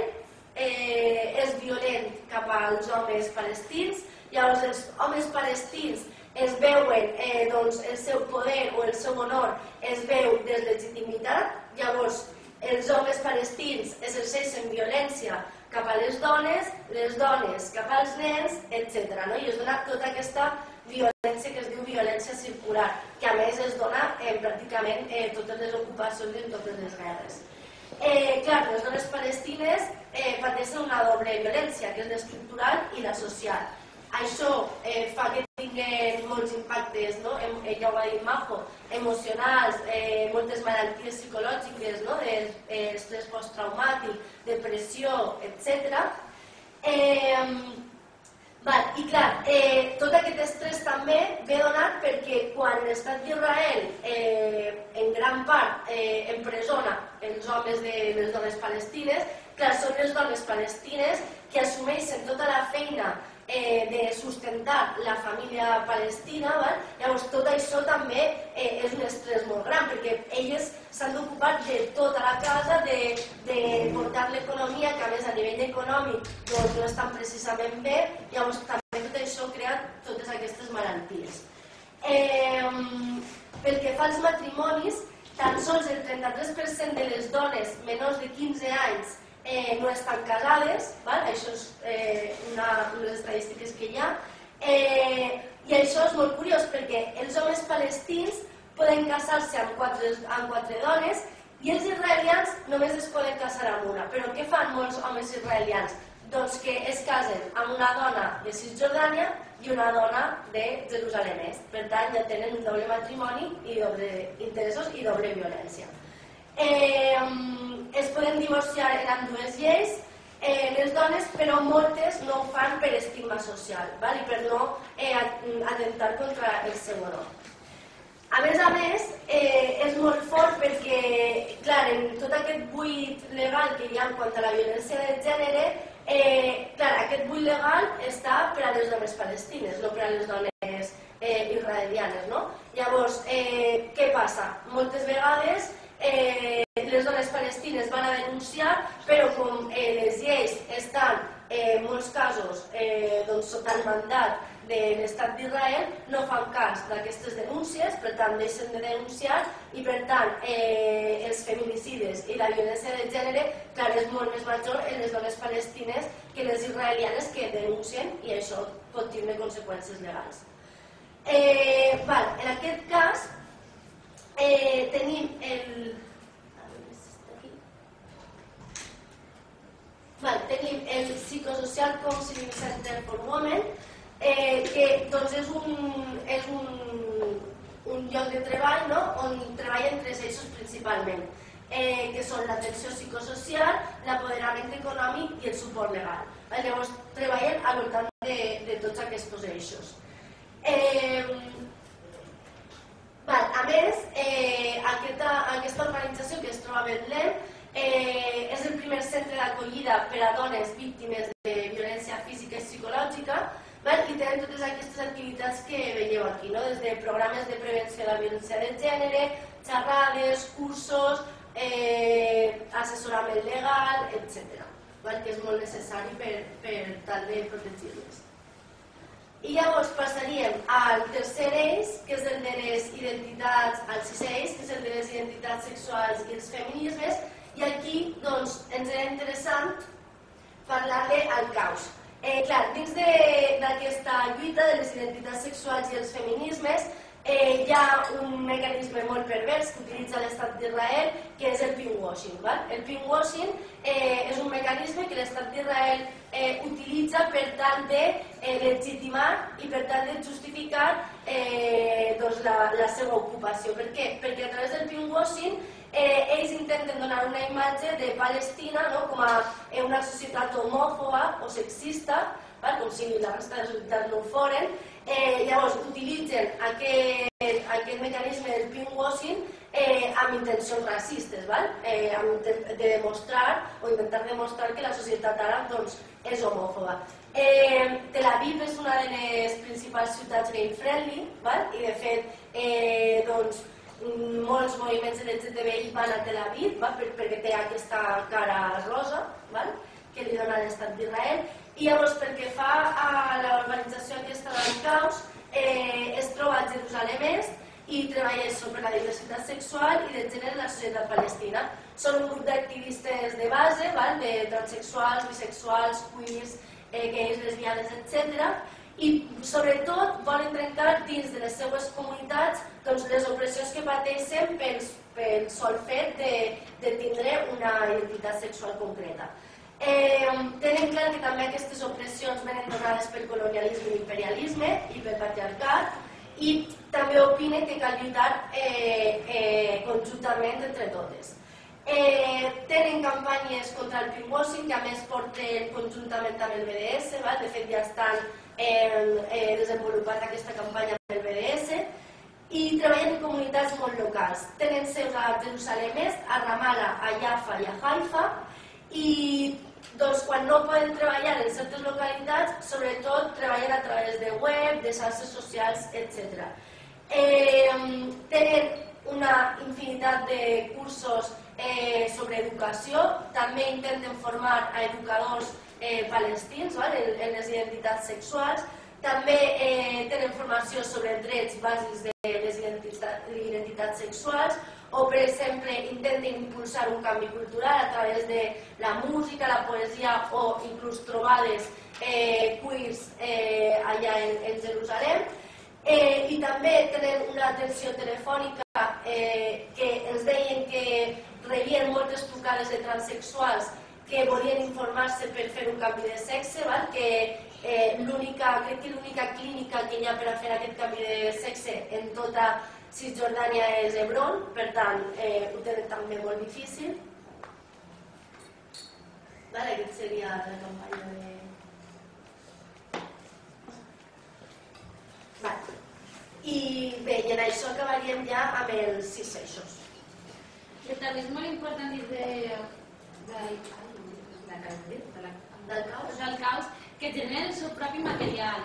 és violent cap als homes palestins, llavors els homes palestins es veuen, el seu poder o el seu honor es veu deslegitimitat, llavors els homes palestins exerceixen violència cap a les dones cap als nens, etc. I es dona tota aquesta violència que es diu violència circular, que a més es dona en pràcticament totes les ocupacions i en totes les guerres. Clar, les dones palestines pateixen una doble violència, que és l'estructural i la social. Això fa que tinguin molts impactes, ja ho ha dit Majo, emocionals, moltes malalties psicològiques, estrès posttraumàtic, depressió, etc. I clar, tot aquest estrès també ve donat perquè quan l'estat d'Israel en gran part empresona els homes de les dones palestines, clar, són les dones palestines que assumeixen tota la feina de sustentar la família palestina, llavors tot això també és un estrès molt gran perquè elles s'han d'ocupar de tota la casa, de portar l'economia, que a més a nivell econòmic no estan precisament bé, llavors també tot això crea totes aquestes malalties. Pel que fa als matrimonis, tan sols el 33% de les dones menors de 15 anys no estan casades, això és una de les estadístiques que hi ha, i això és molt curiós perquè els homes palestins poden casar-se amb quatre dones i els israelians només es poden casar amb una. Però què fan molts homes israelians? Doncs que es casen amb una dona de Cisjordània i una dona de Jerusalem Est. Per tant, ja tenen un doble matrimoni i doble interessos i doble violència. Es poden divorciar en ambdues lleis les dones, però moltes no ho fan per estigma social i per no atentar contra el seu honor. A més, és molt fort perquè, clar, en tot aquest buit legal que hi ha en quant a la violència de gènere, aquest buit legal està per a les dones palestines, no per a les dones israelianes, no? Llavors, què passa? Moltes vegades les dones palestines van a denunciar, però com les lleis estan en molts casos sota el mandat de l'Estat d'Israel, no fan cas d'aquestes denúncies, per tant deixen de denunciar i per tant els feminicides i la violència de gènere, clar, és molt més major en les dones palestines que les israelianes que denuncien i això pot tindre conseqüències legals. En aquest cas tenim el Psychosocial Counseling Center for Women, que és un lloc de treball on treballen tres eixos principalment, que són l'atenció psicosocial, l'apoderament econòmic i el suport legal. Llavors treballen al voltant de tots aquests eixos. A més, aquesta organització que es troba a Betlem és el primer centre d'acollida per a dones víctimes de violència física i psicològica i tenen totes aquestes activitats que veieu aquí, des de programes de prevenció de la violència de gènere, xerrades, cursos, assessorament legal, etc., que és molt necessari per tal de protegir-les. I llavors passaríem al tercer eix, que és el de les identitats, al sisè eix, que és el de les identitats sexuals i els feminismes, i aquí ens era interessant parlar-ne al caos. Clar, dins d'aquesta lluita de les identitats sexuals i els feminismes hi ha un mecanisme molt pervers que utilitza l'Estat d'Israel, que és el pinkwashing. El pinkwashing és un mecanisme que l'Estat d'Israel utilitza per tal de legitimar i per tal de justificar la seva ocupació. Per què? Perquè a través del pinkwashing ells intenten donar una imatge de Palestina com a una societat homòfoba o sexista, com si la resta de societats no ho foren. Llavors utilitzen aquest mecanisme del pinkwashing amb intencions racistes, amb de demostrar o intentar demostrar que la societat àrab és homòfoba. Tel Aviv és una de les principals ciutats gay-friendly i de fet molts moviments LGTBI van a Tel Aviv perquè té aquesta cara rosa que li dona l'Estat d'Israel. I llavors, pel que fa a l'organització aquesta del caos, es troba a Jerusalem Est i treballa sobre la diversitat sexual i de gènere en la societat palestina. Són un grup d'activistes de base, de transsexuals, bisexuals, queers, gais, lesbianes, etc. I sobretot volen trencar dins de les seues comunitats les opressions que pateixen pel sol fet de tindre una identitat sexual concreta. Tenen clar que també aquestes opressions venen donades pel colonialisme i l'imperialisme i pel patriarcat i també opinen que cal lluitar conjuntament entre totes. Tenen campanyes contra el pinkwashing que a més porten conjuntament amb el BDS, de fet ja estan desenvolupant aquesta campanya amb el BDS i treballen en comunitats molt locals. Tenen seus a Jerusalem Est, a Ramallah, a Jaffa i a Haifa i quan no poden treballar en certes localitats, sobretot treballen a través de web, de xarxes socials, etc. Tenen una infinitat de cursos sobre educació, també intenten formar a educadors palestins en les identitats sexuals, també tenen formació sobre drets bàsics de les identitats sexuals o, per exemple, intenten impulsar un canvi cultural a través de la música, la poesia o inclús trobades queers allà en Jerusalem. I també tenen una atenció telefònica que ens deien que rebien moltes trucades de transsexuals que volien informar-se per fer un canvi de sexe, que crec que l'única clínica que hi ha per a fer aquest canvi de sexe en tota Cisjordània és Hebron, per tant ho tenen també molt difícil. Aquest seria la campanya de... I bé, i en això acabaríem ja amb els 6 eixos. També és molt important dir del caos que generen el seu propi material.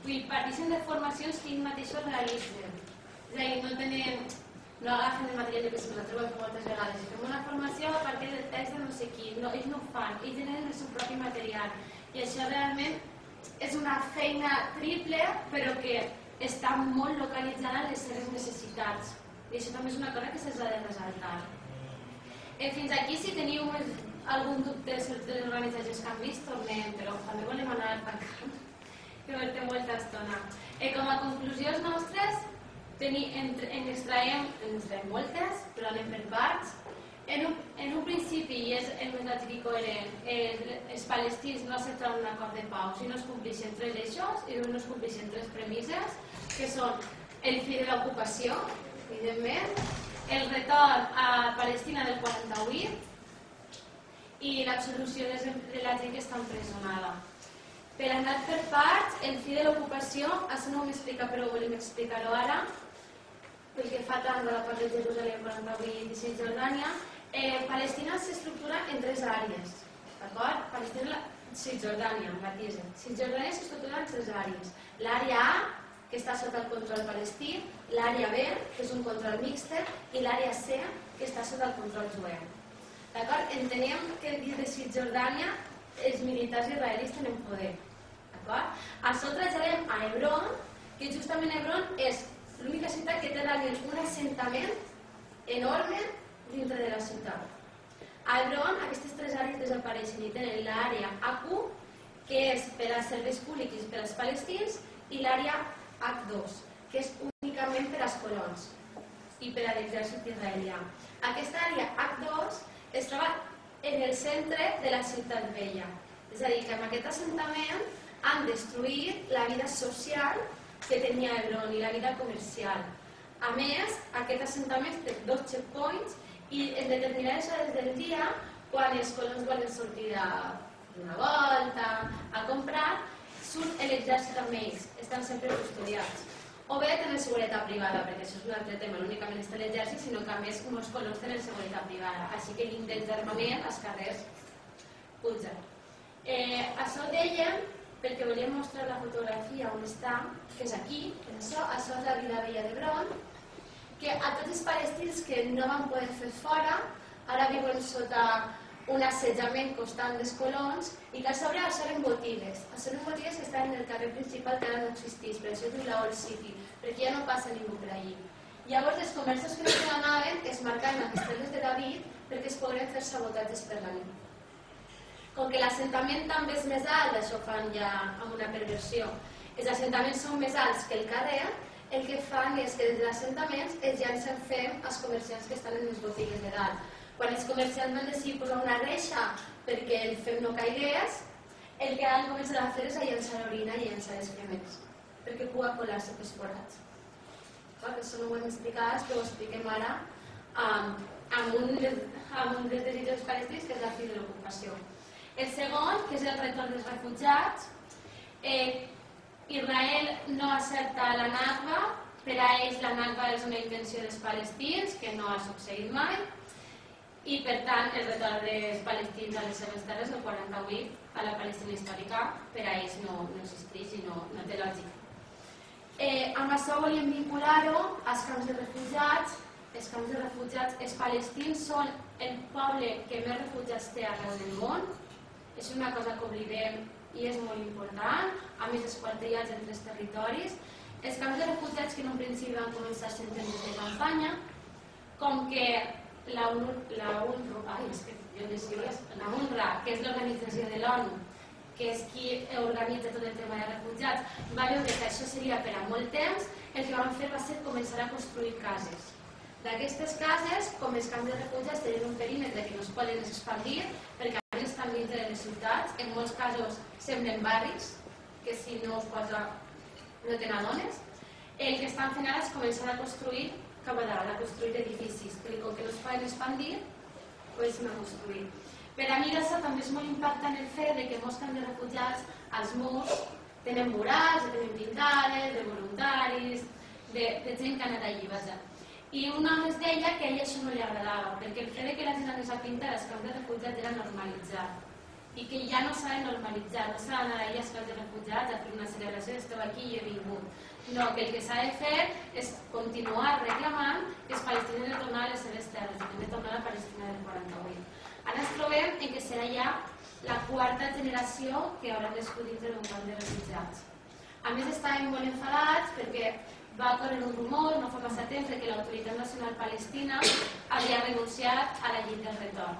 Parteixen de formacions que ells mateixos realitzen. És a dir, no agafen el material que sempre la trobem moltes vegades. Fem una formació a partir del text de no sé qui. Ells no ho fan, ells generen el seu propi material. I això realment és una feina triple, però que està molt localitzada en les seves necessitats. I això també és una cosa que se'ls ha de ressaltar. Fins aquí, si teniu algun dubte sobre les organitzacions que han vist, tornem, però també volem anar tancant, que portem molta estona. Com a conclusions nostres, en extraiem moltes, però anem per parts. En un principi, i és el més coherent, els palestins no acceptaran un acord de pau si no es compleixen 3 eixos i no es compleixen 3 premisses, que són el fi de l'ocupació, evidentment, el retorn a Palestina del 48 i l'absolució de la gent que està empresonada. Per anar per parts, el fi de l'ocupació, això no ho m'explica, però ho volem explicar-ho ara, pel que fa tant a la part de Jerusalem 48 i Cisjordània. Palestina s'estructura en 3 àrees, d'acord? Palestina, Cisjordània, matisen. Cisjordània s'estructura en 3 àrees. L'àrea A, que està sota el control palestí, l'àrea B, que és un control mixte, i l'àrea C, que està sota el control jueu. D'acord? Entenem que dins de Cisjordània els militars israelis tenen poder. D'acord? A sota traslladem a Hebron, que justament Hebron és l'única ciutat que té realment un assentament enorme dintre de la ciutat. A Hebron aquestes 3 àrees desapareixen i tenen l'àrea AQ, que és per als serveis públics per als palestins, i l'àrea H2, que és únicament per als colons i per a l'exèrcit israelià. Aquesta àrea H2 es troba en el centre de la ciutat vella. És a dir, que amb aquest assentament han destruït la vida social que tenia Hebron i la vida comercial. A més, aquest assentament té 2 checkpoints i en determinades hores del dia, quan els colons volen sortir d'una volta, a comprar, surt l'exèrcit amb ells, estan sempre custodiats. O bé tenen seguretat privada, perquè això és un altre tema, no únicament està l'exèrcit, sinó que a més molts colons tenen seguretat privada, així que l'índex d'armament als carrers puja. Això dèiem, perquè volíem mostrar la fotografia on està, que és aquí, això és la vila vella d'Hebron, que a tots els palestins que no van poder fer fora, ara viuen sota un assetjament constant dels colons i que a sobre això eren botigues. Això eren botigues que estan en el carrer principal que ara no existeix, per això es diu la Old City, perquè ja no passa ningú per allí. Llavors els comerços que no se n'anaven es marcaven amb esteles de David perquè es podrien fer sabotatges per la nit. Com que l'assentament també és més alt, això fan ja amb una perversió, els assentaments són més alts que el carrer, el que fan és que des de l'assentaments es llancen fem als comerciants que estan en les botigues de dalt. Quan els comerciants van decidir posar una reixa perquè el fem no caigués, el que han començat a fer és a llançar orina i llançar excrements, perquè pugui colar-se pels forats. Això no ho hem explicat, però ho expliquem ara amb un dels desitjos palestins, que és la fi de l'ocupació. El segon, que és el retorn dels refugiats, Israel no accepta la Nakba, per a ells la Nakba és una invenció dels palestins, que no ha succeït mai, i per tant el retorn dels palestins a les seves terres, el 48, a la Palestina històrica, per a ells no existeix i no té lògica. Amb això volíem vincular-ho als camps de refugiats. Els camps de refugiats, els palestins són el poble que més refugiats té arreu del món. És una cosa que oblidem i és molt important, a més esquartellats en 3 territoris. Els camps de refugiats que en un principi van començar sent centres de campanya, com que la UNRWA, que és l'organització de l'ONU, que és qui organitza tot el tema de refugiats, va veure que això seria per a molt temps, el que van fer va ser començar a construir cases. D'aquestes cases, com els camps de refugiats tenen un perímetre que no es poden expandir, perquè a més estan dintre de les ciutats, en molts casos semblen barris, que si no us posa no te n'adones. El que estan fent ara és començar a construir cap a dalt, a construir edificis, perquè com que no es poden expandir, doncs no construir. Per a mi això també és molt impactant el fet que molts camps de refugiats als murs tenen murals, tenen pintades, de voluntaris, de gent que ha anat allí, vaja. I un home es deia que a ell això no li agradava, perquè el fet que la gent anés a pintar als camps de refugiats era normalitzar. I que ja no s'ha de normalitzar, no s'ha d'anar allà als camps de refugiats a fer una celebració, esteu aquí i he vingut. No, que el que s'ha de fer és continuar reclamant que els palestins han de tornar a les seves terres, que han de tornar a la Palestina del 48. Ara ens trobem en que serà ja la quarta generació que haurà nascut dintre d'un camp de refugiats. A més, estàvem molt enfadats perquè va córrer un rumor no fa massa temps que l'Autoritat Nacional Palestina havia renunciat a la llei del retorn.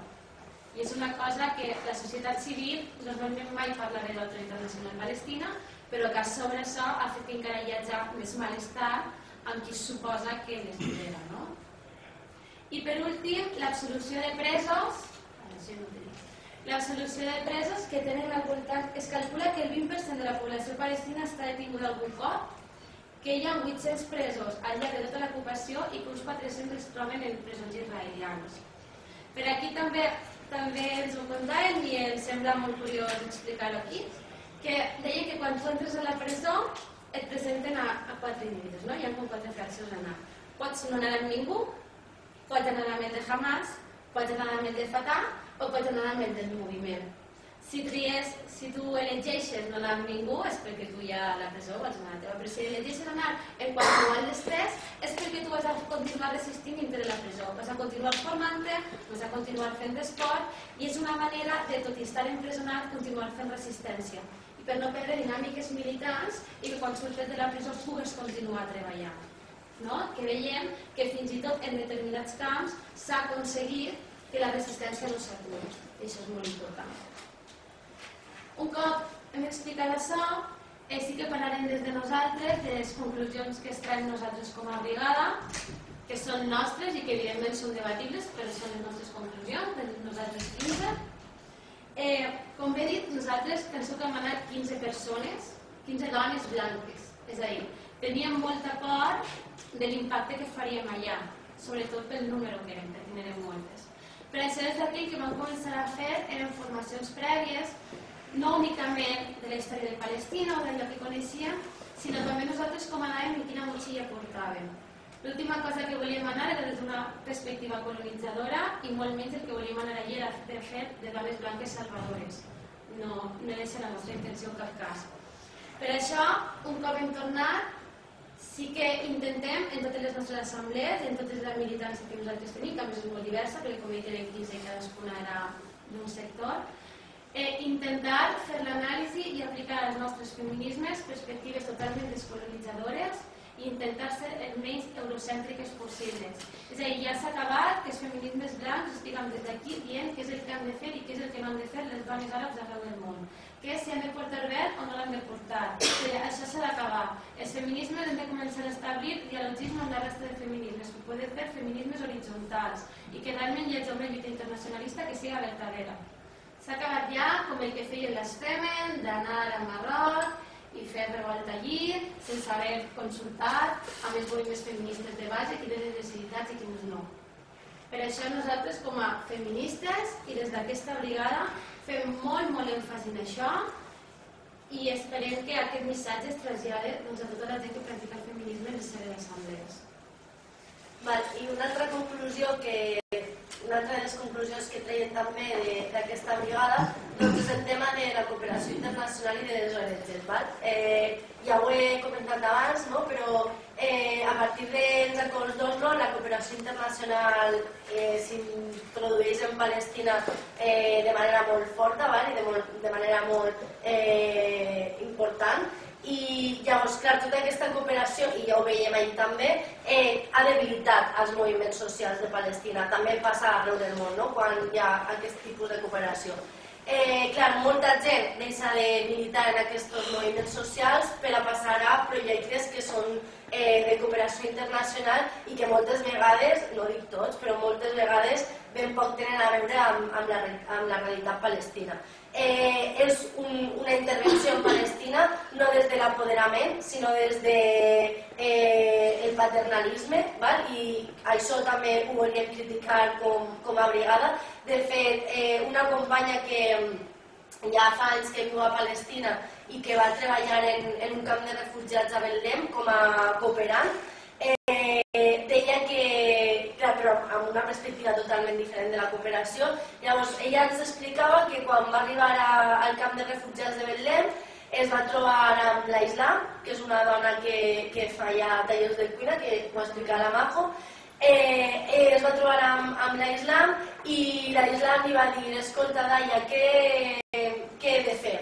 I és una cosa que la societat civil normalment mai parla de l'Autoritat Nacional Palestina, però que a sobre això ha fet que encara hi hagi més malestar amb qui suposa que les lidera. No? I per últim, l'absolució de presos. L'absolució de presos que tenen al voltant... Es calcula que el 20% de la població palestina està detinguda algun cop, que hi ha 800 presos al llarg de tota l'ocupació i que uns 400 es troben en presons israelians. Per aquí també ens ho contàvem i ens sembla molt curiós explicar-ho aquí, que deia que quan tu entres a la presó et presenten a 4 individus, no? Hi ha com 4 fraccions d'anar. Pots no anar amb ningú, pots anar amb el de Hamas, pots anar amb el de Fatah o pots anar amb el del moviment. Si tu elegeixes no anar amb ningú és perquè tu ja a la presó vols anar a la teva, però si elegeixes anar en qualsevol dels tres és perquè tu vas a continuar resistint dintre de la presó, vas a continuar formant-te, vas a continuar fent esport i és una manera de, tot i estar empresonat, continuar fent resistència i per no perdre dinàmiques militants i que quan surts de la presó pugues continuar treballant. No? Que veiem que fins i tot en determinats camps s'ha aconseguit que la resistència no s'aturi. I això és molt important. Un cop hem explicat això, sí que parlarem des de nosaltres, de les conclusions que extraiem nosaltres com a brigada, que són nostres i que evidentment són debatibles, però són les nostres conclusions, de nosaltres 15. Com bé dit, nosaltres penseu que hem anat 15 persones, 15 dones blanques. És a dir, teníem molta por de l'impacte que faríem allà, sobretot pel número que érem, perquè n'érem moltes. Per això des d'aquí el que vam començar a fer eren formacions prèvies, no únicament de la història de Palestina o d'allò que coneixíem, sinó també nosaltres com anàvem i quina motxilla portàvem. L'última cosa que volíem anar era des d'una perspectiva colonitzadora i molt menys el que volíem anar allí era de fet de dones blanques salvadores. No era la nostra intenció en cap cas. Per això, un cop hem tornat, sí que intentem en totes les nostres assemblees i en totes les militàncies que nosaltres tenim, que a més és molt diversa, perquè com he dit eren 15 i cadascuna era d'un sector, intentar fer l'anàlisi i aplicar als nostres feminismes perspectives totalment descolonitzadores i intentar ser el menys eurocèntriques possibles. És a dir, ja s'ha acabat que els feminismes blancs estiguen des d'aquí dient què és el que han de fer i què és el que no han de fer les dones àrabs arreu del món. Que si han de portar verd o no l'han de portar. Això s'ha d'acabar. Els feminismes hem de començar a establir dialogisme amb la resta de feminismes, que poden fer feminismes horitzontals i que realment hi hagi una lluita internacionalista que sigui vertadera. S'ha acabat ja com el que feien les Femen, d'anar a Marroc i fer revolta allí sense haver consultat amb els moviments feministes de base quines eren les necessitats i quines no. Per això nosaltres com a feministes i des d'aquesta brigada fem molt èmfasi en això i esperem que aquest missatge es trasllada a tota la gent que practica el feminisme en les seves assemblees. I una altra de les conclusions que treiem també d'aquesta brigada és el tema de la cooperació internacional i de les ONGs. Ja ho he comentat abans, però a partir dels acords d'Oslo la cooperació internacional s'introdueix en Palestina de manera molt forta i de manera molt important. I llavors, clar, tota aquesta cooperació, i ja ho veiem ahir també, ha debilitat els moviments socials de Palestina. També passa arreu del món, quan hi ha aquest tipus de cooperació. Clar, molta gent deixa de militar en aquests moviments socials per a passar a projectes que són de cooperació internacional i que moltes vegades, no dic tots, però moltes vegades ben poc tenen a veure amb la realitat palestina. És una intervenció en Palestina no des de l'apoderament, sinó des del paternalisme, i això també ho volíem criticar com a brigada. De fet, una companya que ja fa anys que viu a Palestina i que va treballar en un camp de refugiats a Betlem com a cooperant, deia que, però amb una perspectiva totalment diferent de la cooperació, llavors ella ens explicava que quan va arribar al camp de refugiats de Betlem es va trobar amb la Islam, que és una dona que fa ja tallers de cuina, que ho explica la Majo. Es va trobar amb la Islam i la Islam li va dir: escolta, Daia, què he de fer?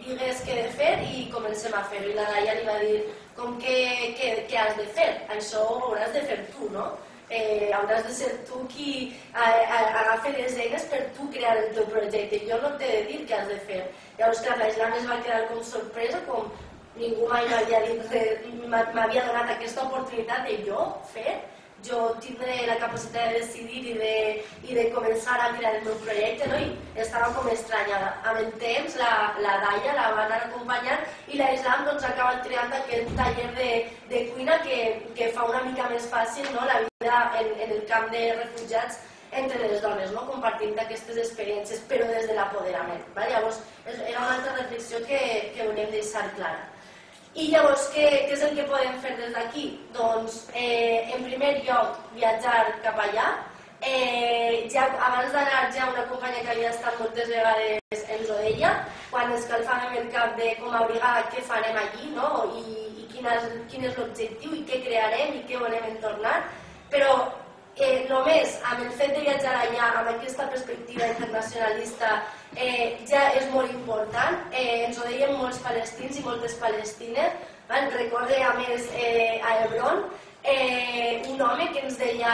Digues què he de fer i comencem a fer-ho. I la Daia li va dir: com què has de fer? Això ho hauràs de fer tu, no? Hauràs de ser tu qui agafi les eines per tu crear el teu projecte. Jo no t'he de dir què has de fer. Llavors, clar, la Islam es va quedar com sorpresa, com ningú mai m'havia donat aquesta oportunitat de jo fer. Jo tindré la capacitat de decidir i de començar a crear el meu projecte, no? I estava com estranyada. Amb el temps, la Daia la va anar acompanyant i la Islam acaba triant aquest taller de cuina que fa una mica més fàcil la vida en el camp de refugiats entre les dones, compartint aquestes experiències, però des de l'apoderament. Llavors, era una altra reflexió que volem deixar clara. I llavors, què és el que podem fer des d'aquí? Doncs, en primer lloc, viatjar cap allà. Abans d'anar, ja una companya que havia estat moltes vegades ens ho deia, quan escalfàvem el cap de com a brigada què farem allí, i quin és l'objectiu i què crearem i què volem entornar. Però només amb el fet de viatjar allà, amb aquesta perspectiva internacionalista, ja és molt important. Ens ho deien molts palestins i moltes palestines. Recorde, a més, a Hebron, un home que ens deia: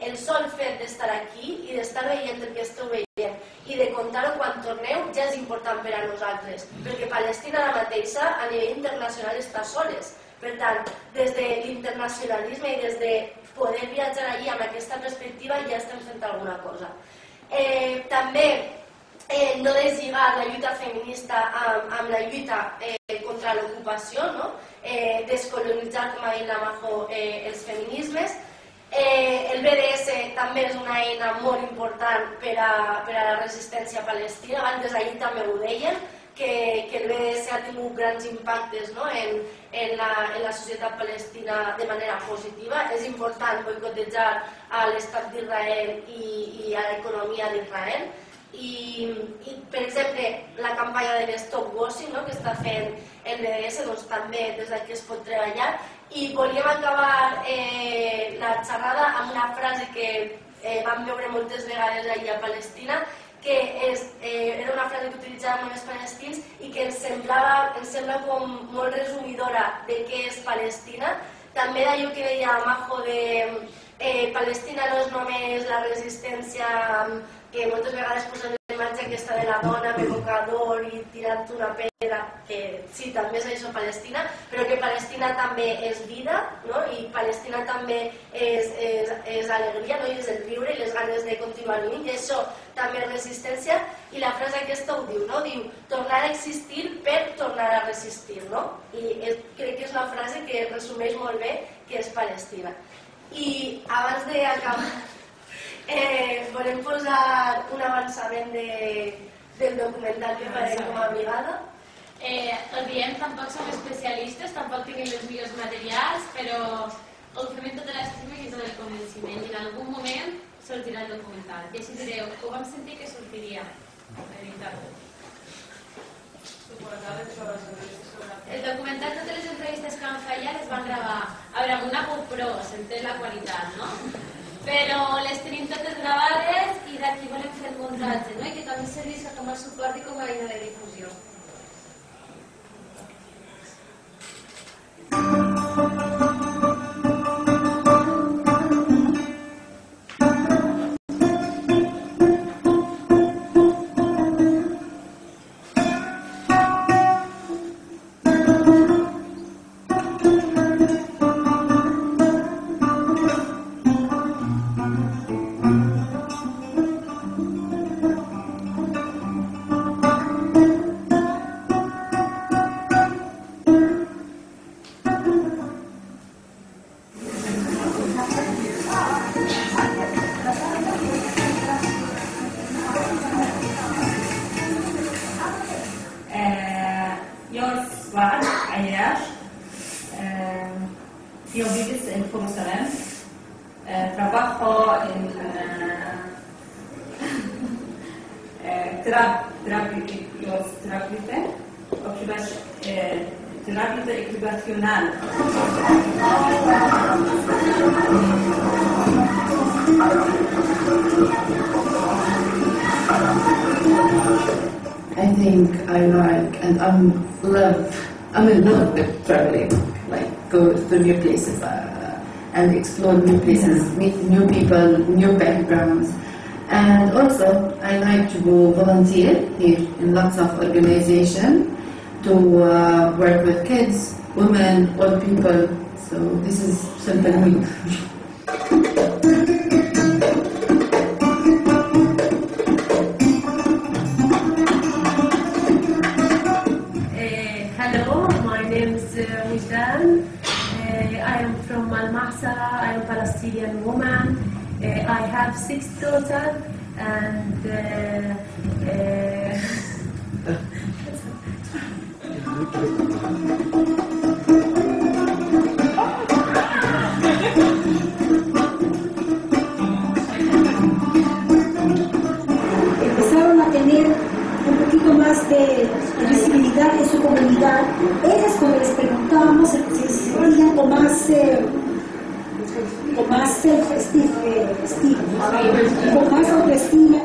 el sol fet d'estar aquí i d'estar veient el que esteu veient i de contar-ho quan torneu ja és important per a nosaltres, perquè Palestina ara mateixa a nivell internacional està soles. Per tant, des de l'internacionalisme i des de poder viatjar allí amb aquesta perspectiva ja estem fent alguna cosa. També no deslligar la lluita feminista amb la lluita contra l'ocupació, descolonitzar, com ha dit la Majo, els feminismes. El BDS també és una eina molt important per a la resistència palestina, des d'allí també ho deien, que el BDS ha tingut grans impactes en la societat palestina de manera positiva. És important boicotejar a l'estat d'Israel i a l'economia d'Israel. I, per exemple, la campanya de l'Stop Washing que està fent el BDS, doncs també des d'aquí es pot treballar. I volíem acabar la xerrada amb una frase que vam veure moltes vegades allà a Palestina, que era una frase que utilitzàvem els palestins i que ens sembla com molt resumidora de què és Palestina. També d'allò que deia Majo de Palestina no és només la resistència que moltes vegades posem la imatge aquesta de la dona amb el mocador i tirant una pedra, que sí, també és això Palestina, però que Palestina també és vida, i Palestina també és alegria, i és el riure i les ganes de continuar vivint, i això també és resistència. I la frase aquesta ho diu, diu tornar a existir per tornar a resistir, i crec que és una frase que resumeix molt bé què és Palestina. I abans d'acabar volem posar un avançament del documental que farem com a brigada. El diem, tampoc som especialistes, tampoc tenim els millors materials, però ho fem amb tota l'estima i tot el convenciment, i en algun moment sortirà el documental. I així direu, ho vam sentir que sortiria. El documental, totes les entrevistes que vam fer allà les van gravar. A veure, amb una GoPro, s'entén la qualitat, no? Però les tenim totes gravades i d'aquí volem fer el muntatge, i que també serveix com a suport i com a eina de difusió. Jerusalén. Trabajo en terapia ocupacional. I think I like and I'm in love with traveling, like go to new places and explore new places, meet new people, new backgrounds. And also, I like to go volunteer here in lots of organizations to work with kids, women, old people. So this is something new. Hello, my name is Wijdan. I am from Al-Mahsa. I am a Palestinian woman. I have 6 daughters and empezaron a tener un poquito más de visibilidad en su comunidad. Ellas, cuando les preguntábamos, se sentían con más self-esteem, con más autoestima.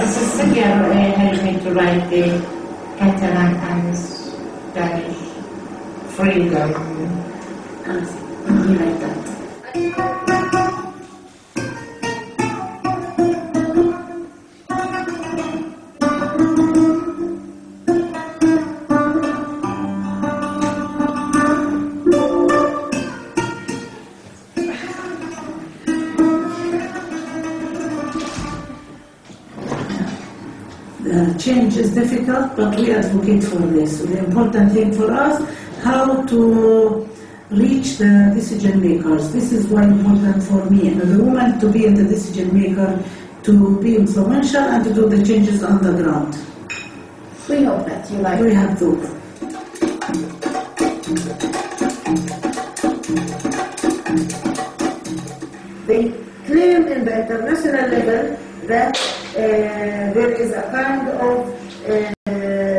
This is Sagia helped me to write the Catalan and Spanish freedom and something like that. Change is difficult, but we advocate for this. So the important thing for us, how to reach the decision makers. This is why important for me and the woman to be in the decision maker, to be influential and to do the changes on the ground. We hope that you like. We have to. They claim in the international level that there is a kind of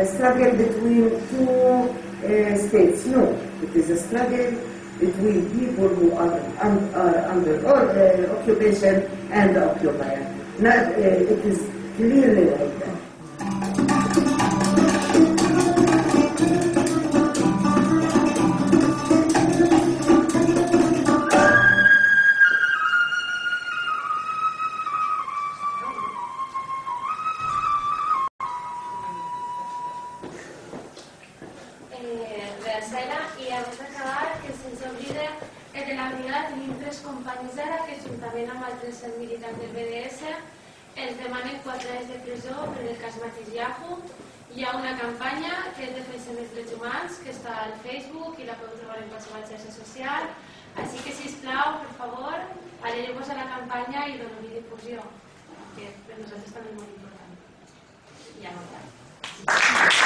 struggle between two states. No, it is a struggle between people who are under occupation and the occupier. It is clearly like that. I abans d'acabar, que se'ns oblida de la brigada tenim 3 companys ara que juntament amb altres militants del BDS els demanen 4 anys de presó per el cas Matisyahu. Hi ha una campanya que és Defensem els Drets Humans, que està al Facebook i la podeu trobar en qualsevol xarxa social. Així que, sisplau, per favor, adheriu-vos a la campanya i doneu-li difusió, que per nosaltres també és molt important. Ja no cal.